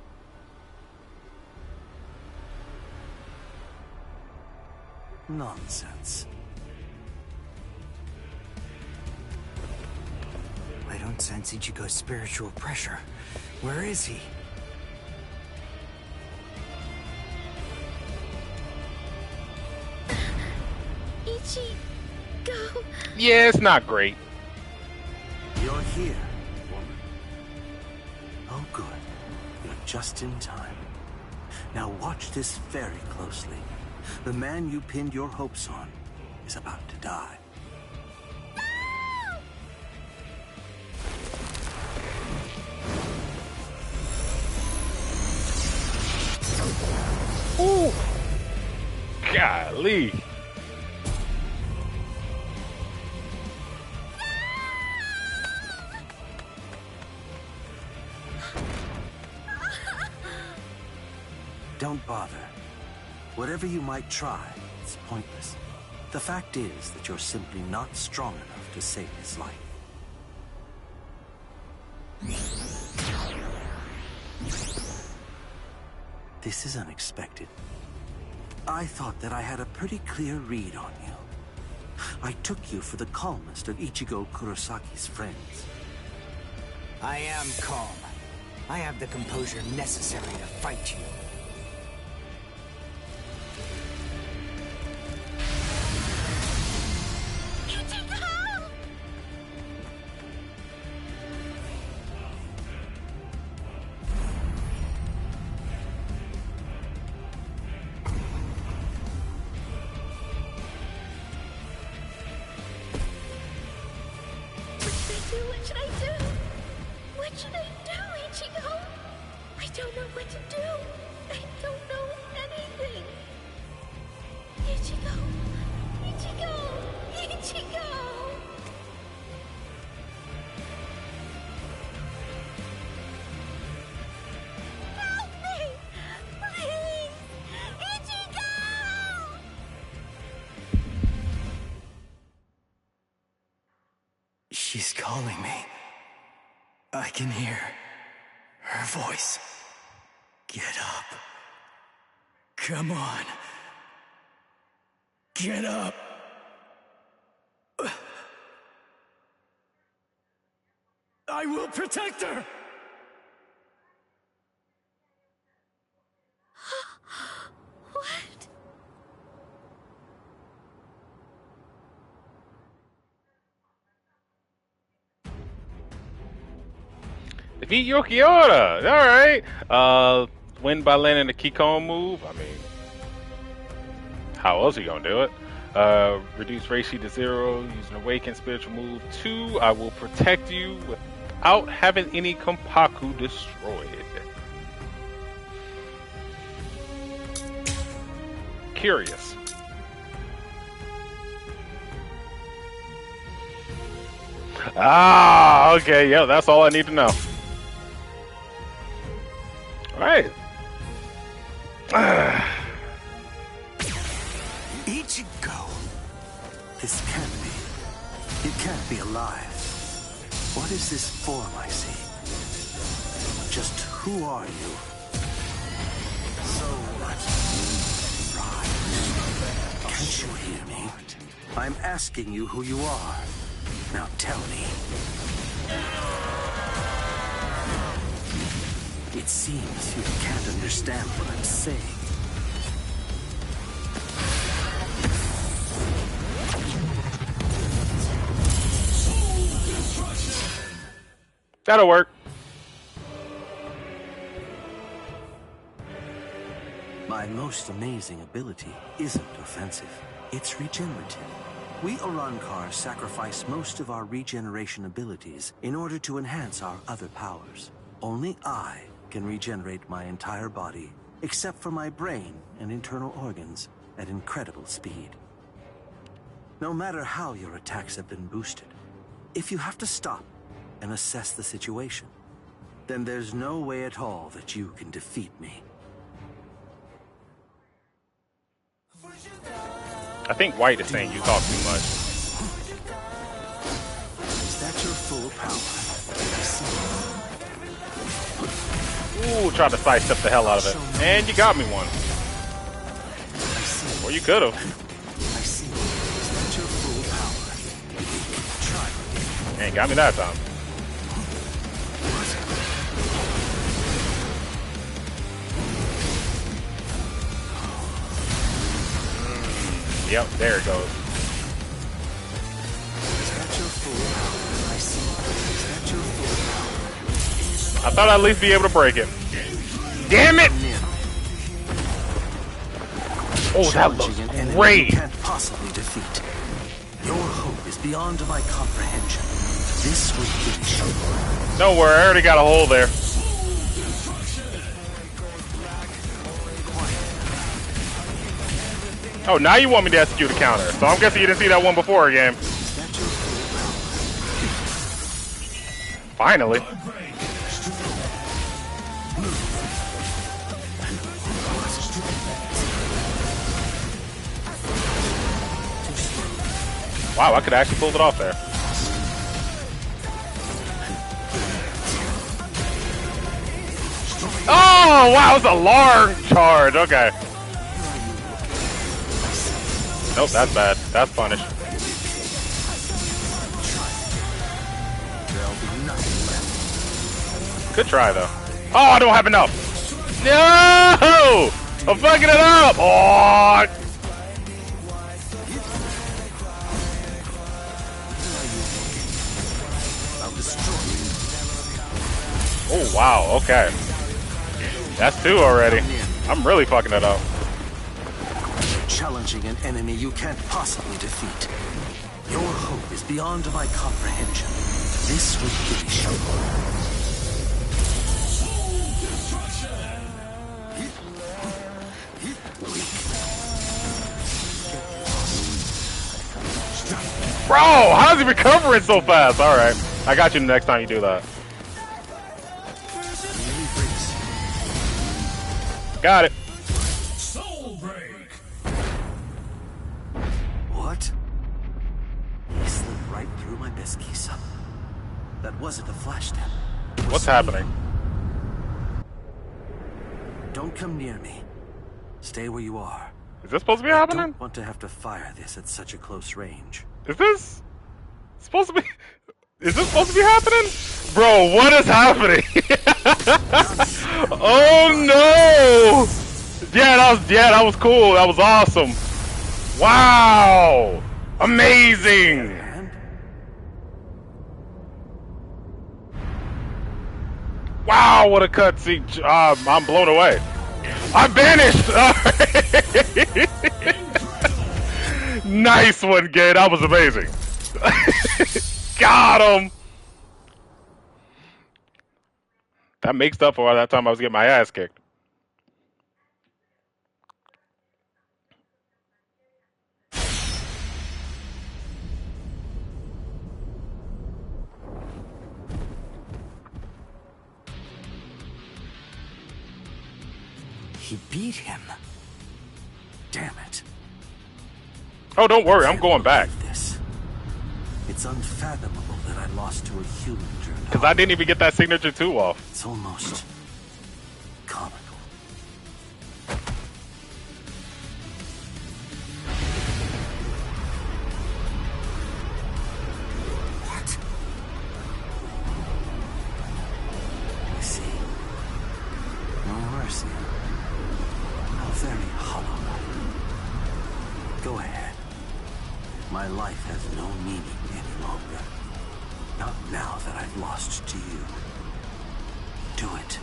Nonsense. I don't sense Ichigo's spiritual pressure. Where is he? Ichigo. Yeah, it's not great. You're here, woman. Oh, good. You're just in time. Now watch this very closely. The man you pinned your hopes on is about to die. Ooh. Golly. Don't bother. Whatever you might try, it's pointless. The fact is that you're simply not strong enough to save his life. This is unexpected. I thought that I had a pretty clear read on you. I took you for the calmest of Ichigo Kurosaki's friends. I am calm. I have the composure necessary to fight you. What should I do? What should I do, Ichigo? I don't know what to do. I don't know anything. Ichigo! Ichigo! Ichigo! Help me! Please! Ichigo! She's calling me. I can hear her voice. Get up. Come on. Get up. I will protect her. What? Defeat Yokiora! Alright. Win by landing the Kikon move. I mean, how else are you gonna do it? Reduce Reishi to 0 using Awaken Spiritual move. 2, I will protect you without having any Kompaku destroyed. Curious. Ah, okay, yeah, that's all I need to know. Alright. Ichigo! This can't be. It can't be alive. What is this form I see? Just who are you? So what? Right. Can't you hear me? I'm asking you who you are. Now tell me. It seems you can't understand what I'm saying. That'll work. My most amazing ability isn't offensive. It's regenerative. We Urankar sacrifice most of our regeneration abilities in order to enhance our other powers. Only I can regenerate my entire body, except for my brain and internal organs, at incredible speed. No matter how your attacks have been boosted, if you have to stop and assess the situation, then there's no way at all that you can defeat me. I think White is saying you talk too much. Is that your full power? Ooh, tried to sidestep the hell out of it. And you got me one. Or you could have. I see. Is that your full power? Try. Ain't got me that time. Yep, there it goes. I thought I'd at least be able to break it. Damn it! Oh, that looks great! You can't possibly defeat. Your hope is beyond my comprehension. This will finish you. Don't worry, I already got a hole there. Oh, now you want me to execute a counter. So I'm guessing you didn't see that one before, game. Finally. Wow, I could actually pull it off there. Oh, wow, it's a large charge. Okay. Nope, that's bad. That's punished. Good try, though. Oh, I don't have enough. No! I'm fucking it up! Oh! Oh, wow, okay. That's 2 already. I'm really fucking it up. Challenging an enemy you can't possibly defeat. Your hope is beyond my comprehension. This will finish you. Bro, how's he recovering so fast? Alright, I got you the next time you do that. Got it. Soul break. What? He slipped right through my Beskisa. That wasn't a flash step. What's happening? Don't come near me. Stay where you are. Is this supposed to be happening? I don't want to have to fire this at such a close range. Is this supposed to be? Is this supposed to be happening? Bro, what is happening? Oh no! Yeah, that was cool. That was awesome. Wow! Amazing! Wow, what a cutscene! I'm blown away. I'm banished. Nice one, Gay. That was amazing. Got him. That makes up for all that time I was getting my ass kicked. He beat him. Damn it. Oh, don't worry. I'm going back. It's unfathomable that I lost to a human during Because I didn't even get that signature 2 off. It's almost comical. What? I see. No mercy. How very hollow. Go ahead. My life has no meaning any longer. Not now that I've lost to you. Do it.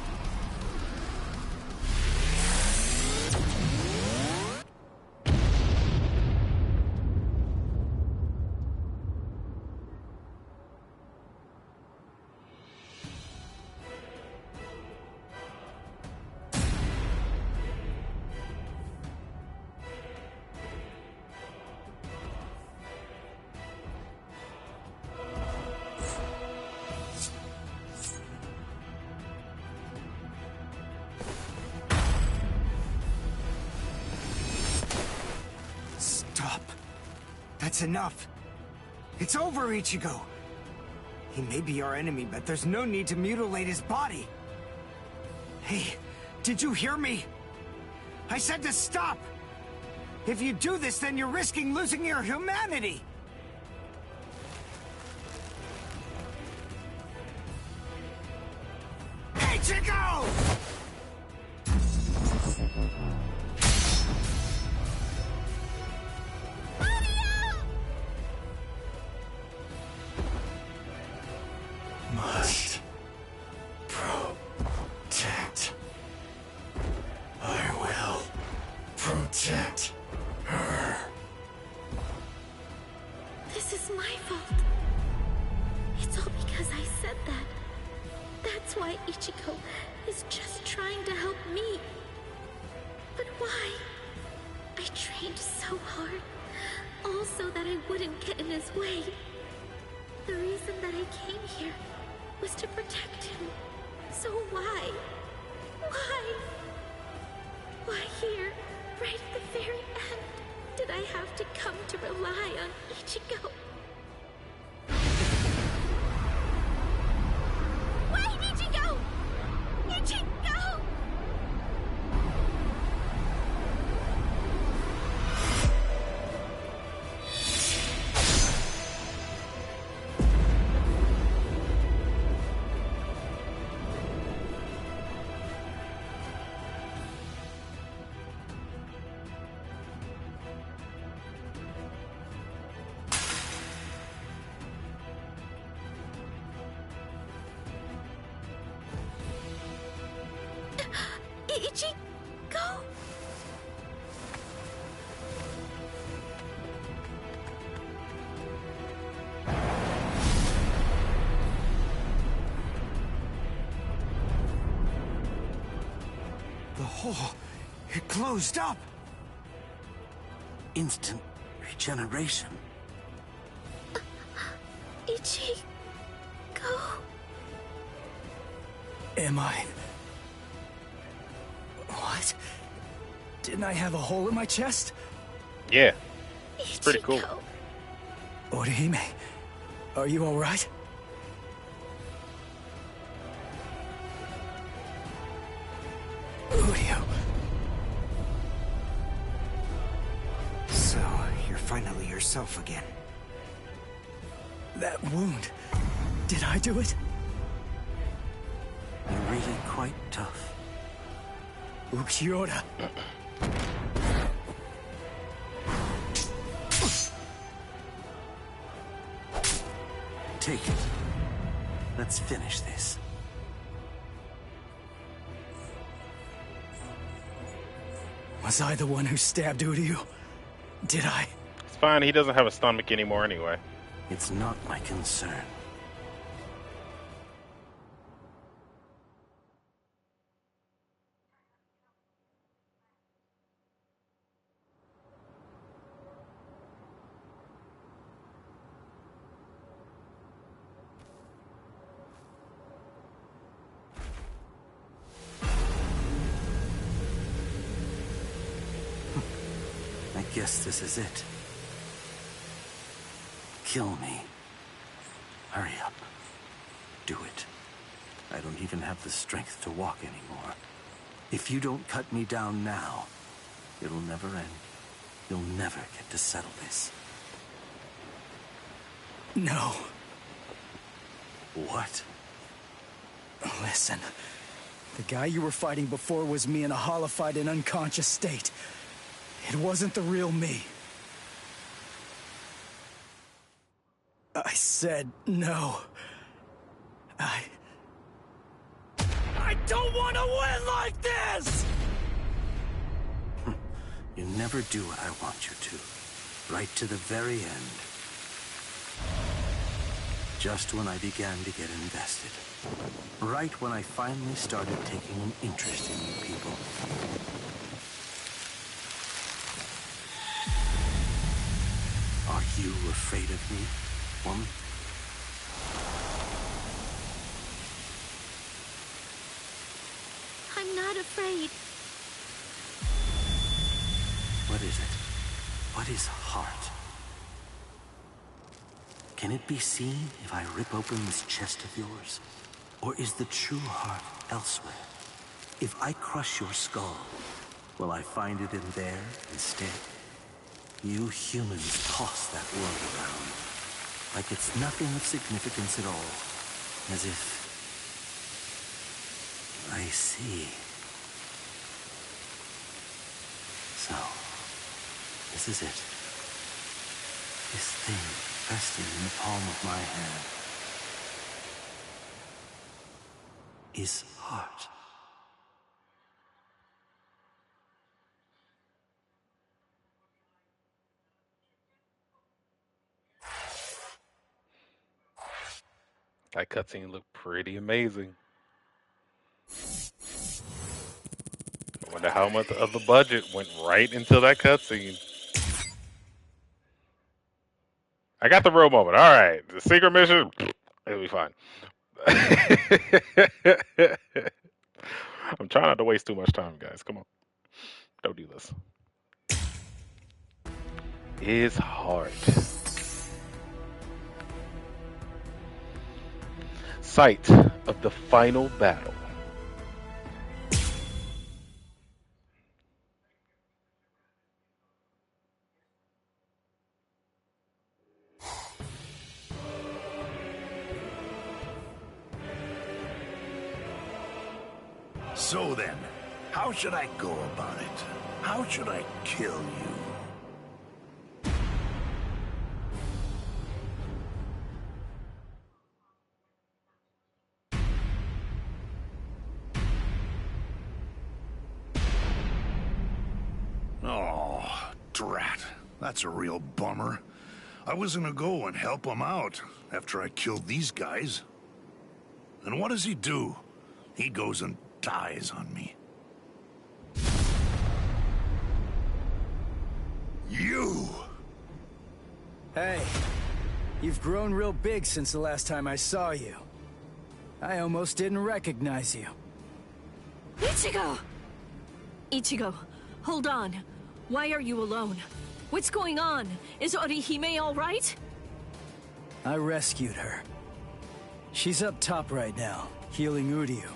That's enough. It's over, Ichigo. He may be our enemy, but there's no need to mutilate his body. Hey, did you hear me? I said to stop! If you do this, then you're risking losing your humanity! Ichigo! Must protect. I will protect her. This is my fault. It's all because I said that. That's why Ichigo is just trying to help me. But why? I trained so hard, all so that I wouldn't get in his way. The reason that I came here was to protect him. So why? Why? Why here, right at the very end, did I have to come to rely on Ichigo? Wait, Ichigo! Ichigo! Ichi, go! The hole, it closed up. Instant regeneration. Ichi, go. Am I... What? Didn't I have a hole in my chest? Yeah. It's pretty cool. Orihime, are you alright? Udio. So, you're finally yourself again. That wound. Did I do it? You're really quite tough. Ukiura. Take it. Let's finish this. Was I the one who stabbed Udio? Did I? It's fine, he doesn't have a stomach anymore anyway. It's not my concern. I guess this is it. Kill me. Hurry up. Do it. I don't even have the strength to walk anymore. If you don't cut me down now, it'll never end. You'll never get to settle this. No. What? Listen. The guy you were fighting before was me in a hollified and unconscious state. It wasn't the real me. I said no. I don't want to win like this! You never do what I want you to. Right to the very end. Just when I began to get invested. Right when I finally started taking an interest in you people. Are you afraid of me, woman? I'm not afraid. What is it? What is heart? Can it be seen if I rip open this chest of yours? Or is the true heart elsewhere? If I crush your skull, will I find it in there instead? You humans toss that world around, like it's nothing of significance at all. As if... I see. So, this is it. This thing resting in the palm of my hand is heart. That cutscene looked pretty amazing. I wonder how much of the budget went right into that cutscene. I got the real moment. All right, the secret mission, it'll be fine. I'm trying not to waste too much time, guys. Come on, don't do this. Is heart. Site of the final battle. So then, how should I go about it? How should I kill you? Drat. That's a real bummer. I was gonna go and help him out after I killed these guys. And what does he do? He goes and dies on me. You! Hey, you've grown real big since the last time I saw you. I almost didn't recognize you. Ichigo! Ichigo, hold on. Why are you alone? What's going on? Is Orihime all right? I rescued her. She's up top right now, healing Uryu.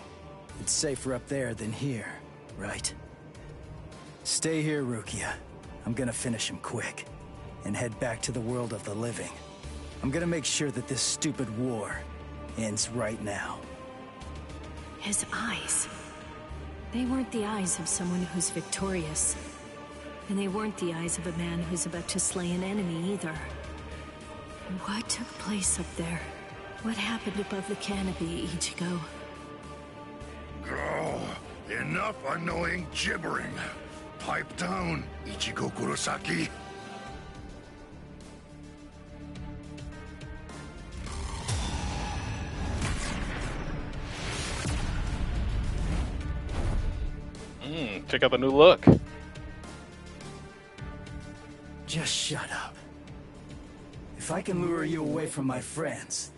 It's safer up there than here, right? Stay here, Rukia. I'm gonna finish him quick, and head back to the world of the living. I'm gonna make sure that this stupid war ends right now. His eyes. They weren't the eyes of someone who's victorious. And they weren't the eyes of a man who's about to slay an enemy either. What took place up there? What happened above the canopy, Ichigo? Oh, enough annoying gibbering. Pipe down, Ichigo Kurosaki. Check out the new look. Just shut up. If I can lure you away from my friends,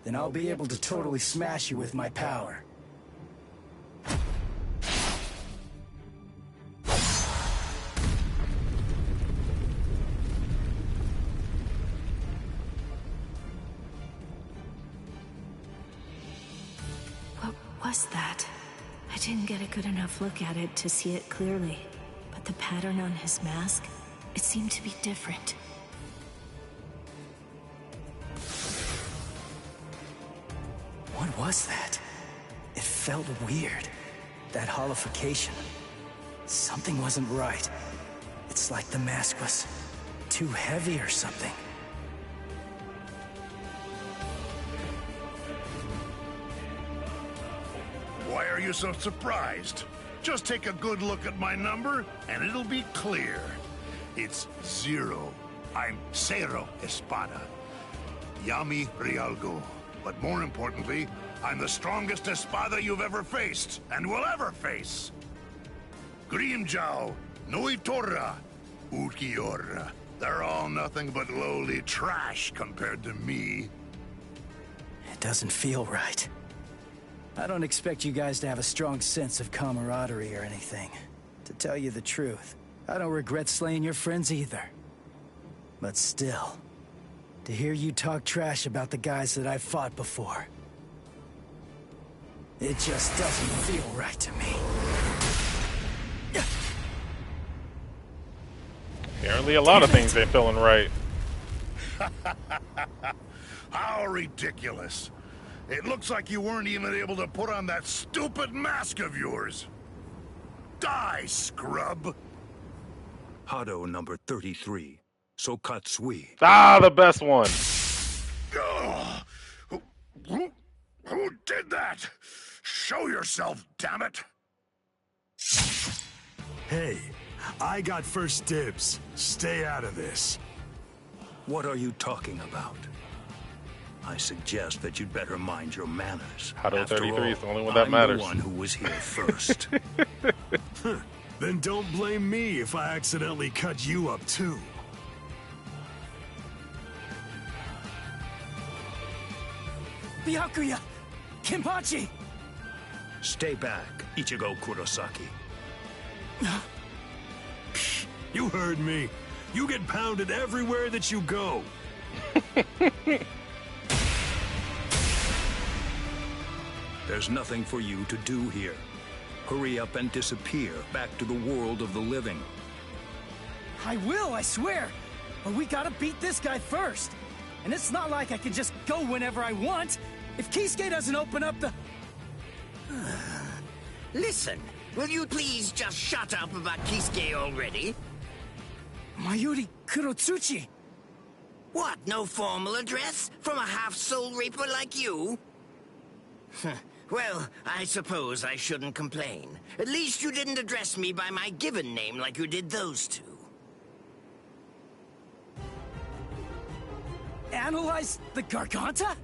then I'll be able to totally smash you with my power. What was that? I didn't get a good enough look at it to see it clearly, but the pattern on his mask, it seemed to be different. What was that? It felt weird. That holification. Something wasn't right. It's like the mask was too heavy or something. Why are you so surprised? Just take a good look at my number, and it'll be clear. It's 0. I'm Cero Espada. Yami Rialgo. But more importantly, I'm the strongest Espada you've ever faced, and will ever face. Grimjao, Noitora, Ukiora. They're all nothing but lowly trash compared to me. It doesn't feel right. I don't expect you guys to have a strong sense of camaraderie or anything. To tell you the truth, I don't regret slaying your friends either. But still, to hear you talk trash about the guys that I've fought before, it just doesn't feel right to me. Apparently a lot of things ain't feeling right. How ridiculous. It looks like you weren't even able to put on that stupid mask of yours. Die, scrub! Hado number 33, Sokatsui. Ah, the best one. Who did that? Show yourself, damn it! Hey, I got first dibs. Stay out of this. What are you talking about? I suggest that you'd better mind your manners. Hado After 33 all, is the only one that matters. I'm the one who was here first. Then don't blame me if I accidentally cut you up too. Byakuya! Kenpachi! Stay back, Ichigo Kurosaki. You heard me. You get pounded everywhere that you go. There's nothing for you to do here. Hurry up and disappear back to the world of the living. I will, I swear! But we gotta beat this guy first! And it's not like I can just go whenever I want! If Kisuke doesn't open up the... Listen, will you please just shut up about Kisuke already? Mayuri Kurotsuchi! What, no formal address? From a half-soul reaper like you? Well, I suppose I shouldn't complain. At least you didn't address me by my given name like you did those two. analyzed the Garganta?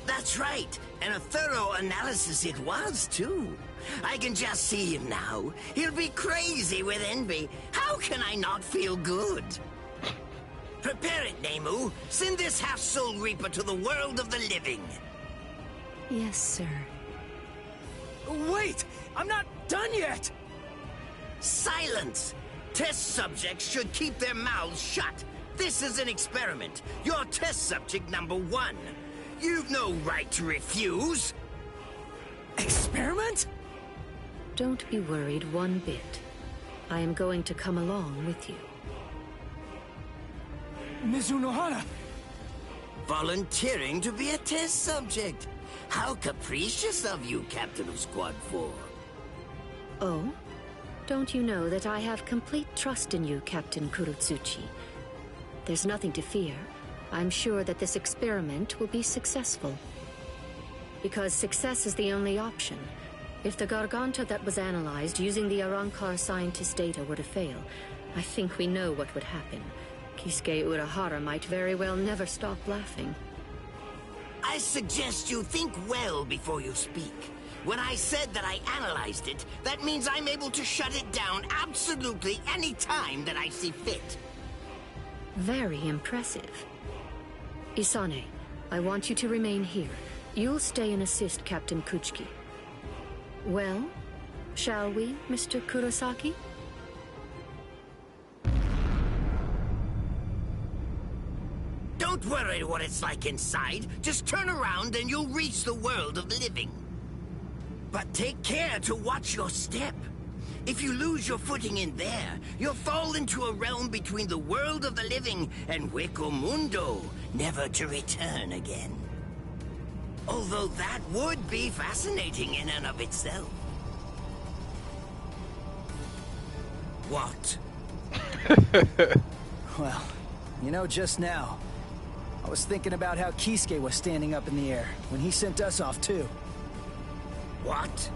That's right, and a thorough analysis it was, too. I can just see him now. He'll be crazy with envy. How can I not feel good? Prepare it, Nemu. Send this half-soul reaper to the world of the living. Yes, sir. Wait! I'm not done yet! Silence! Test subjects should keep their mouths shut. This is an experiment. You're test subject number 1. You've no right to refuse. Experiment? Don't be worried one bit. I am going to come along with you. Mizunohana! Volunteering to be a test subject. How capricious of you, Captain of Squad 4. Oh? Don't you know that I have complete trust in you, Captain Kurotsuchi? There's nothing to fear. I'm sure that this experiment will be successful. Because success is the only option. If the Garganta that was analyzed using the Arrancar scientist data were to fail, I think we know what would happen. Kisuke Urahara might very well never stop laughing. I suggest you think well before you speak. When I said that I analyzed it, that means I'm able to shut it down absolutely any time that I see fit. Very impressive. Isane, I want you to remain here. You'll stay and assist Captain Kuchiki. Well, shall we, Mr. Kurosaki? Don't worry what it's like inside. Just turn around and you'll reach the world of the living. But take care to watch your step. If you lose your footing in there, you'll fall into a realm between the world of the living and Hueco Mundo, never to return again. Although that would be fascinating in and of itself. What? Well, you know, just now, I was thinking about how Kisuke was standing up in the air when he sent us off too. What?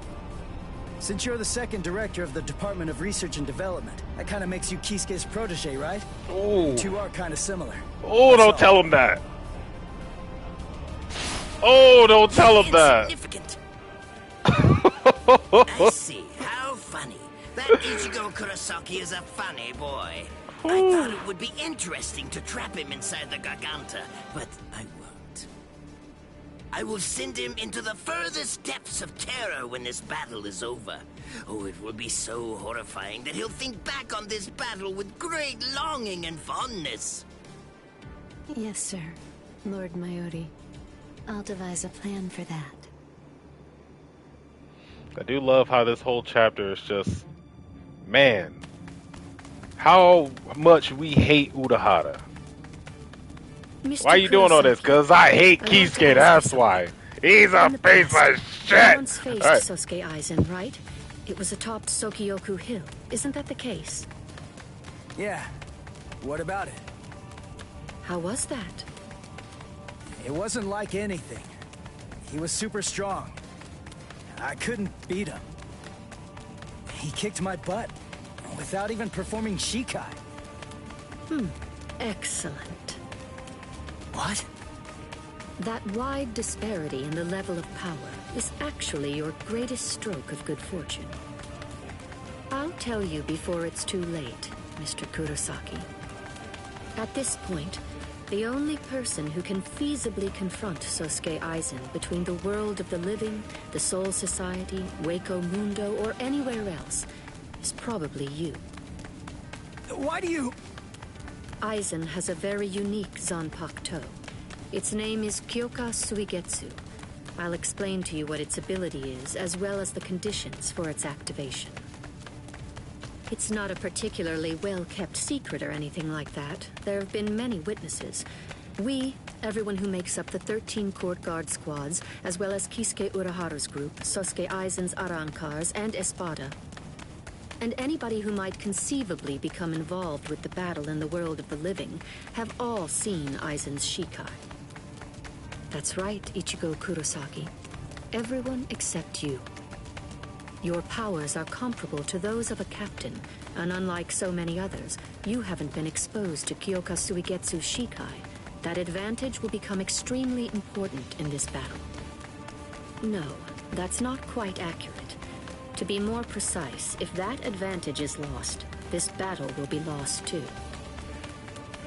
Since you're the second director of the Department of Research and Development, that kind of makes you Kisuke's protege, right? Oh. You two are kind of similar. Oh, don't tell him that. Oh, don't tell him that. Insignificant. I see. How funny. That Ichigo Kurosaki is a funny boy. I thought it would be interesting to trap him inside the Garganta, but I won't. I will send him into the furthest depths of terror when this battle is over. Oh, it will be so horrifying that he'll think back on this battle with great longing and fondness. Yes, sir. Lord Mayuri. I'll devise a plan for that. I do love how this whole chapter is just, man, how much we hate Urahara. Mr. Why are you doing all this? Because I hate Kisuke, that's why. He's a piece of shit! Once faced Right. Sosuke Aizen, right? It was atop Sokyoku Hill. Isn't that the case? Yeah. What about it? How was that? It wasn't like anything. He was super strong. I couldn't beat him. He kicked my butt without even performing Shikai. Excellent. What? That wide disparity in the level of power is actually your greatest stroke of good fortune. I'll tell you before it's too late, Mr. Kurosaki. At this point, the only person who can feasibly confront Sosuke Aizen between the world of the living, the Soul Society, Hueco Mundo, or anywhere else is probably you. Why do you... Aizen has a very unique Zanpakuto. Its name is Kyoka Suigetsu. I'll explain to you what its ability is, as well as the conditions for its activation. It's not a particularly well-kept secret or anything like that. There have been many witnesses. We, everyone who makes up the 13 court guard squads, as well as Kisuke Urahara's group, Sosuke Aizen's Arrancars, and Espada, and anybody who might conceivably become involved with the battle in the world of the living, have all seen Aizen's Shikai. That's right, Ichigo Kurosaki. Everyone except you. Your powers are comparable to those of a captain, and unlike so many others, you haven't been exposed to Kyoka Suigetsu's Shikai, that advantage will become extremely important in this battle. No, that's not quite accurate. To be more precise, if that advantage is lost, this battle will be lost too.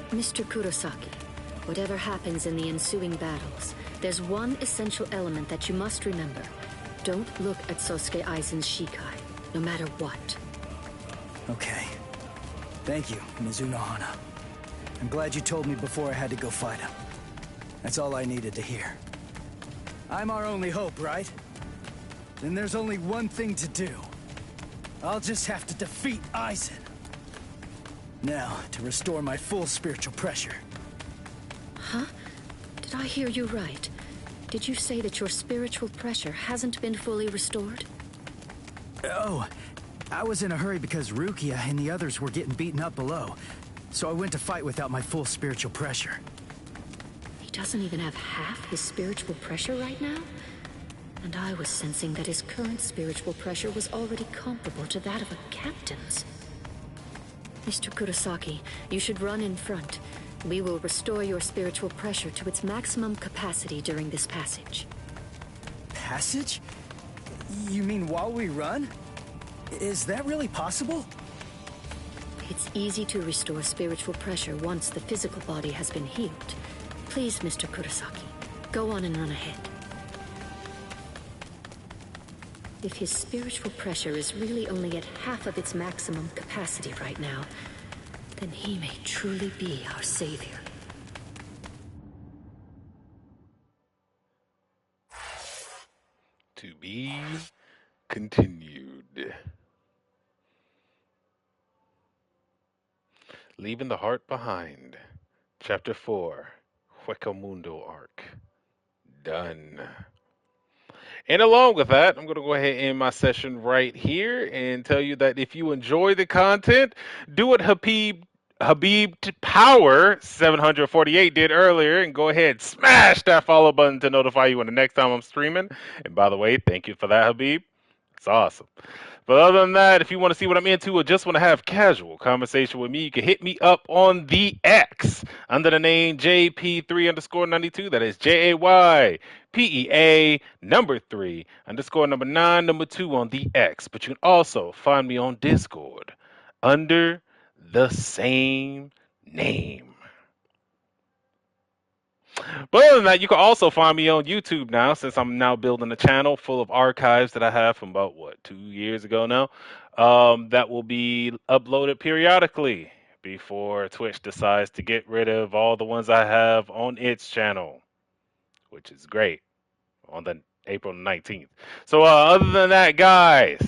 Mr. Kurosaki, whatever happens in the ensuing battles, there's one essential element that you must remember. Don't look at Sosuke Aizen's Shikai, no matter what. Okay. Thank you, Mizuno Hana. I'm glad you told me before I had to go fight him. That's all I needed to hear. I'm our only hope, right? Then there's only one thing to do. I'll just have to defeat Aizen. Now, to restore my full spiritual pressure. Huh? Did I hear you right? Did you say that your spiritual pressure hasn't been fully restored? Oh, I was in a hurry because Rukia and the others were getting beaten up below. So I went to fight without my full spiritual pressure. He doesn't even have half his spiritual pressure right now? And I was sensing that his current spiritual pressure was already comparable to that of a captain's. Mr. Kurosaki, you should run in front. We will restore your spiritual pressure to its maximum capacity during this passage. Passage? You mean while we run? Is that really possible? It's easy to restore spiritual pressure once the physical body has been healed. Please, Mr. Kurosaki, go on and run ahead. If his spiritual pressure is really only at half of its maximum capacity right now, then he may truly be our savior. To be continued. Leaving the Heart Behind. Chapter 4. Huecamundo Arc. Done. And along with that, I'm going to go ahead and end my session right here and tell you that if you enjoy the content, do what Habib Power 748 did earlier and go ahead, smash that follow button to notify you when the next time I'm streaming. And by the way, thank you for that, Habib. It's awesome. But other than that, if you want to see what I'm into or just want to have casual conversation with me, you can hit me up on the X under the name JP3_92. That is JAYPEA3_9 on the X. But you can also find me on Discord under the same name. But other than that, you can also find me on YouTube now, since I'm now building a channel full of archives that I have from about, 2 years ago now, that will be uploaded periodically before Twitch decides to get rid of all the ones I have on its channel, which is great, on the April 19th. So other than that, guys,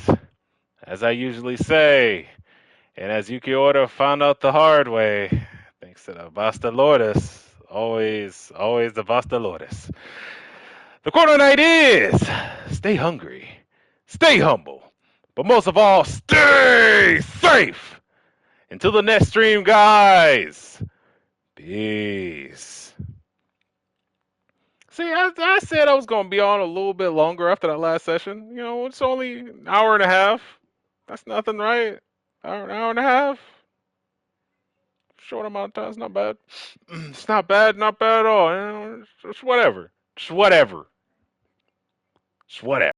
as I usually say, and as Yuki Ora found out the hard way, thanks to the Vasta Lourdes, always the Vasta Lourdes. The quarter night is stay hungry, stay humble, but most of all, stay safe. Until the next stream, guys. Peace. See, I said I was going to be on a little bit longer after that last session. You know, it's only an hour and a half. That's nothing, right? Hour and a half. Short amount of time. It's not bad. It's not bad at all. You know, it's whatever. It's whatever. It's whatever.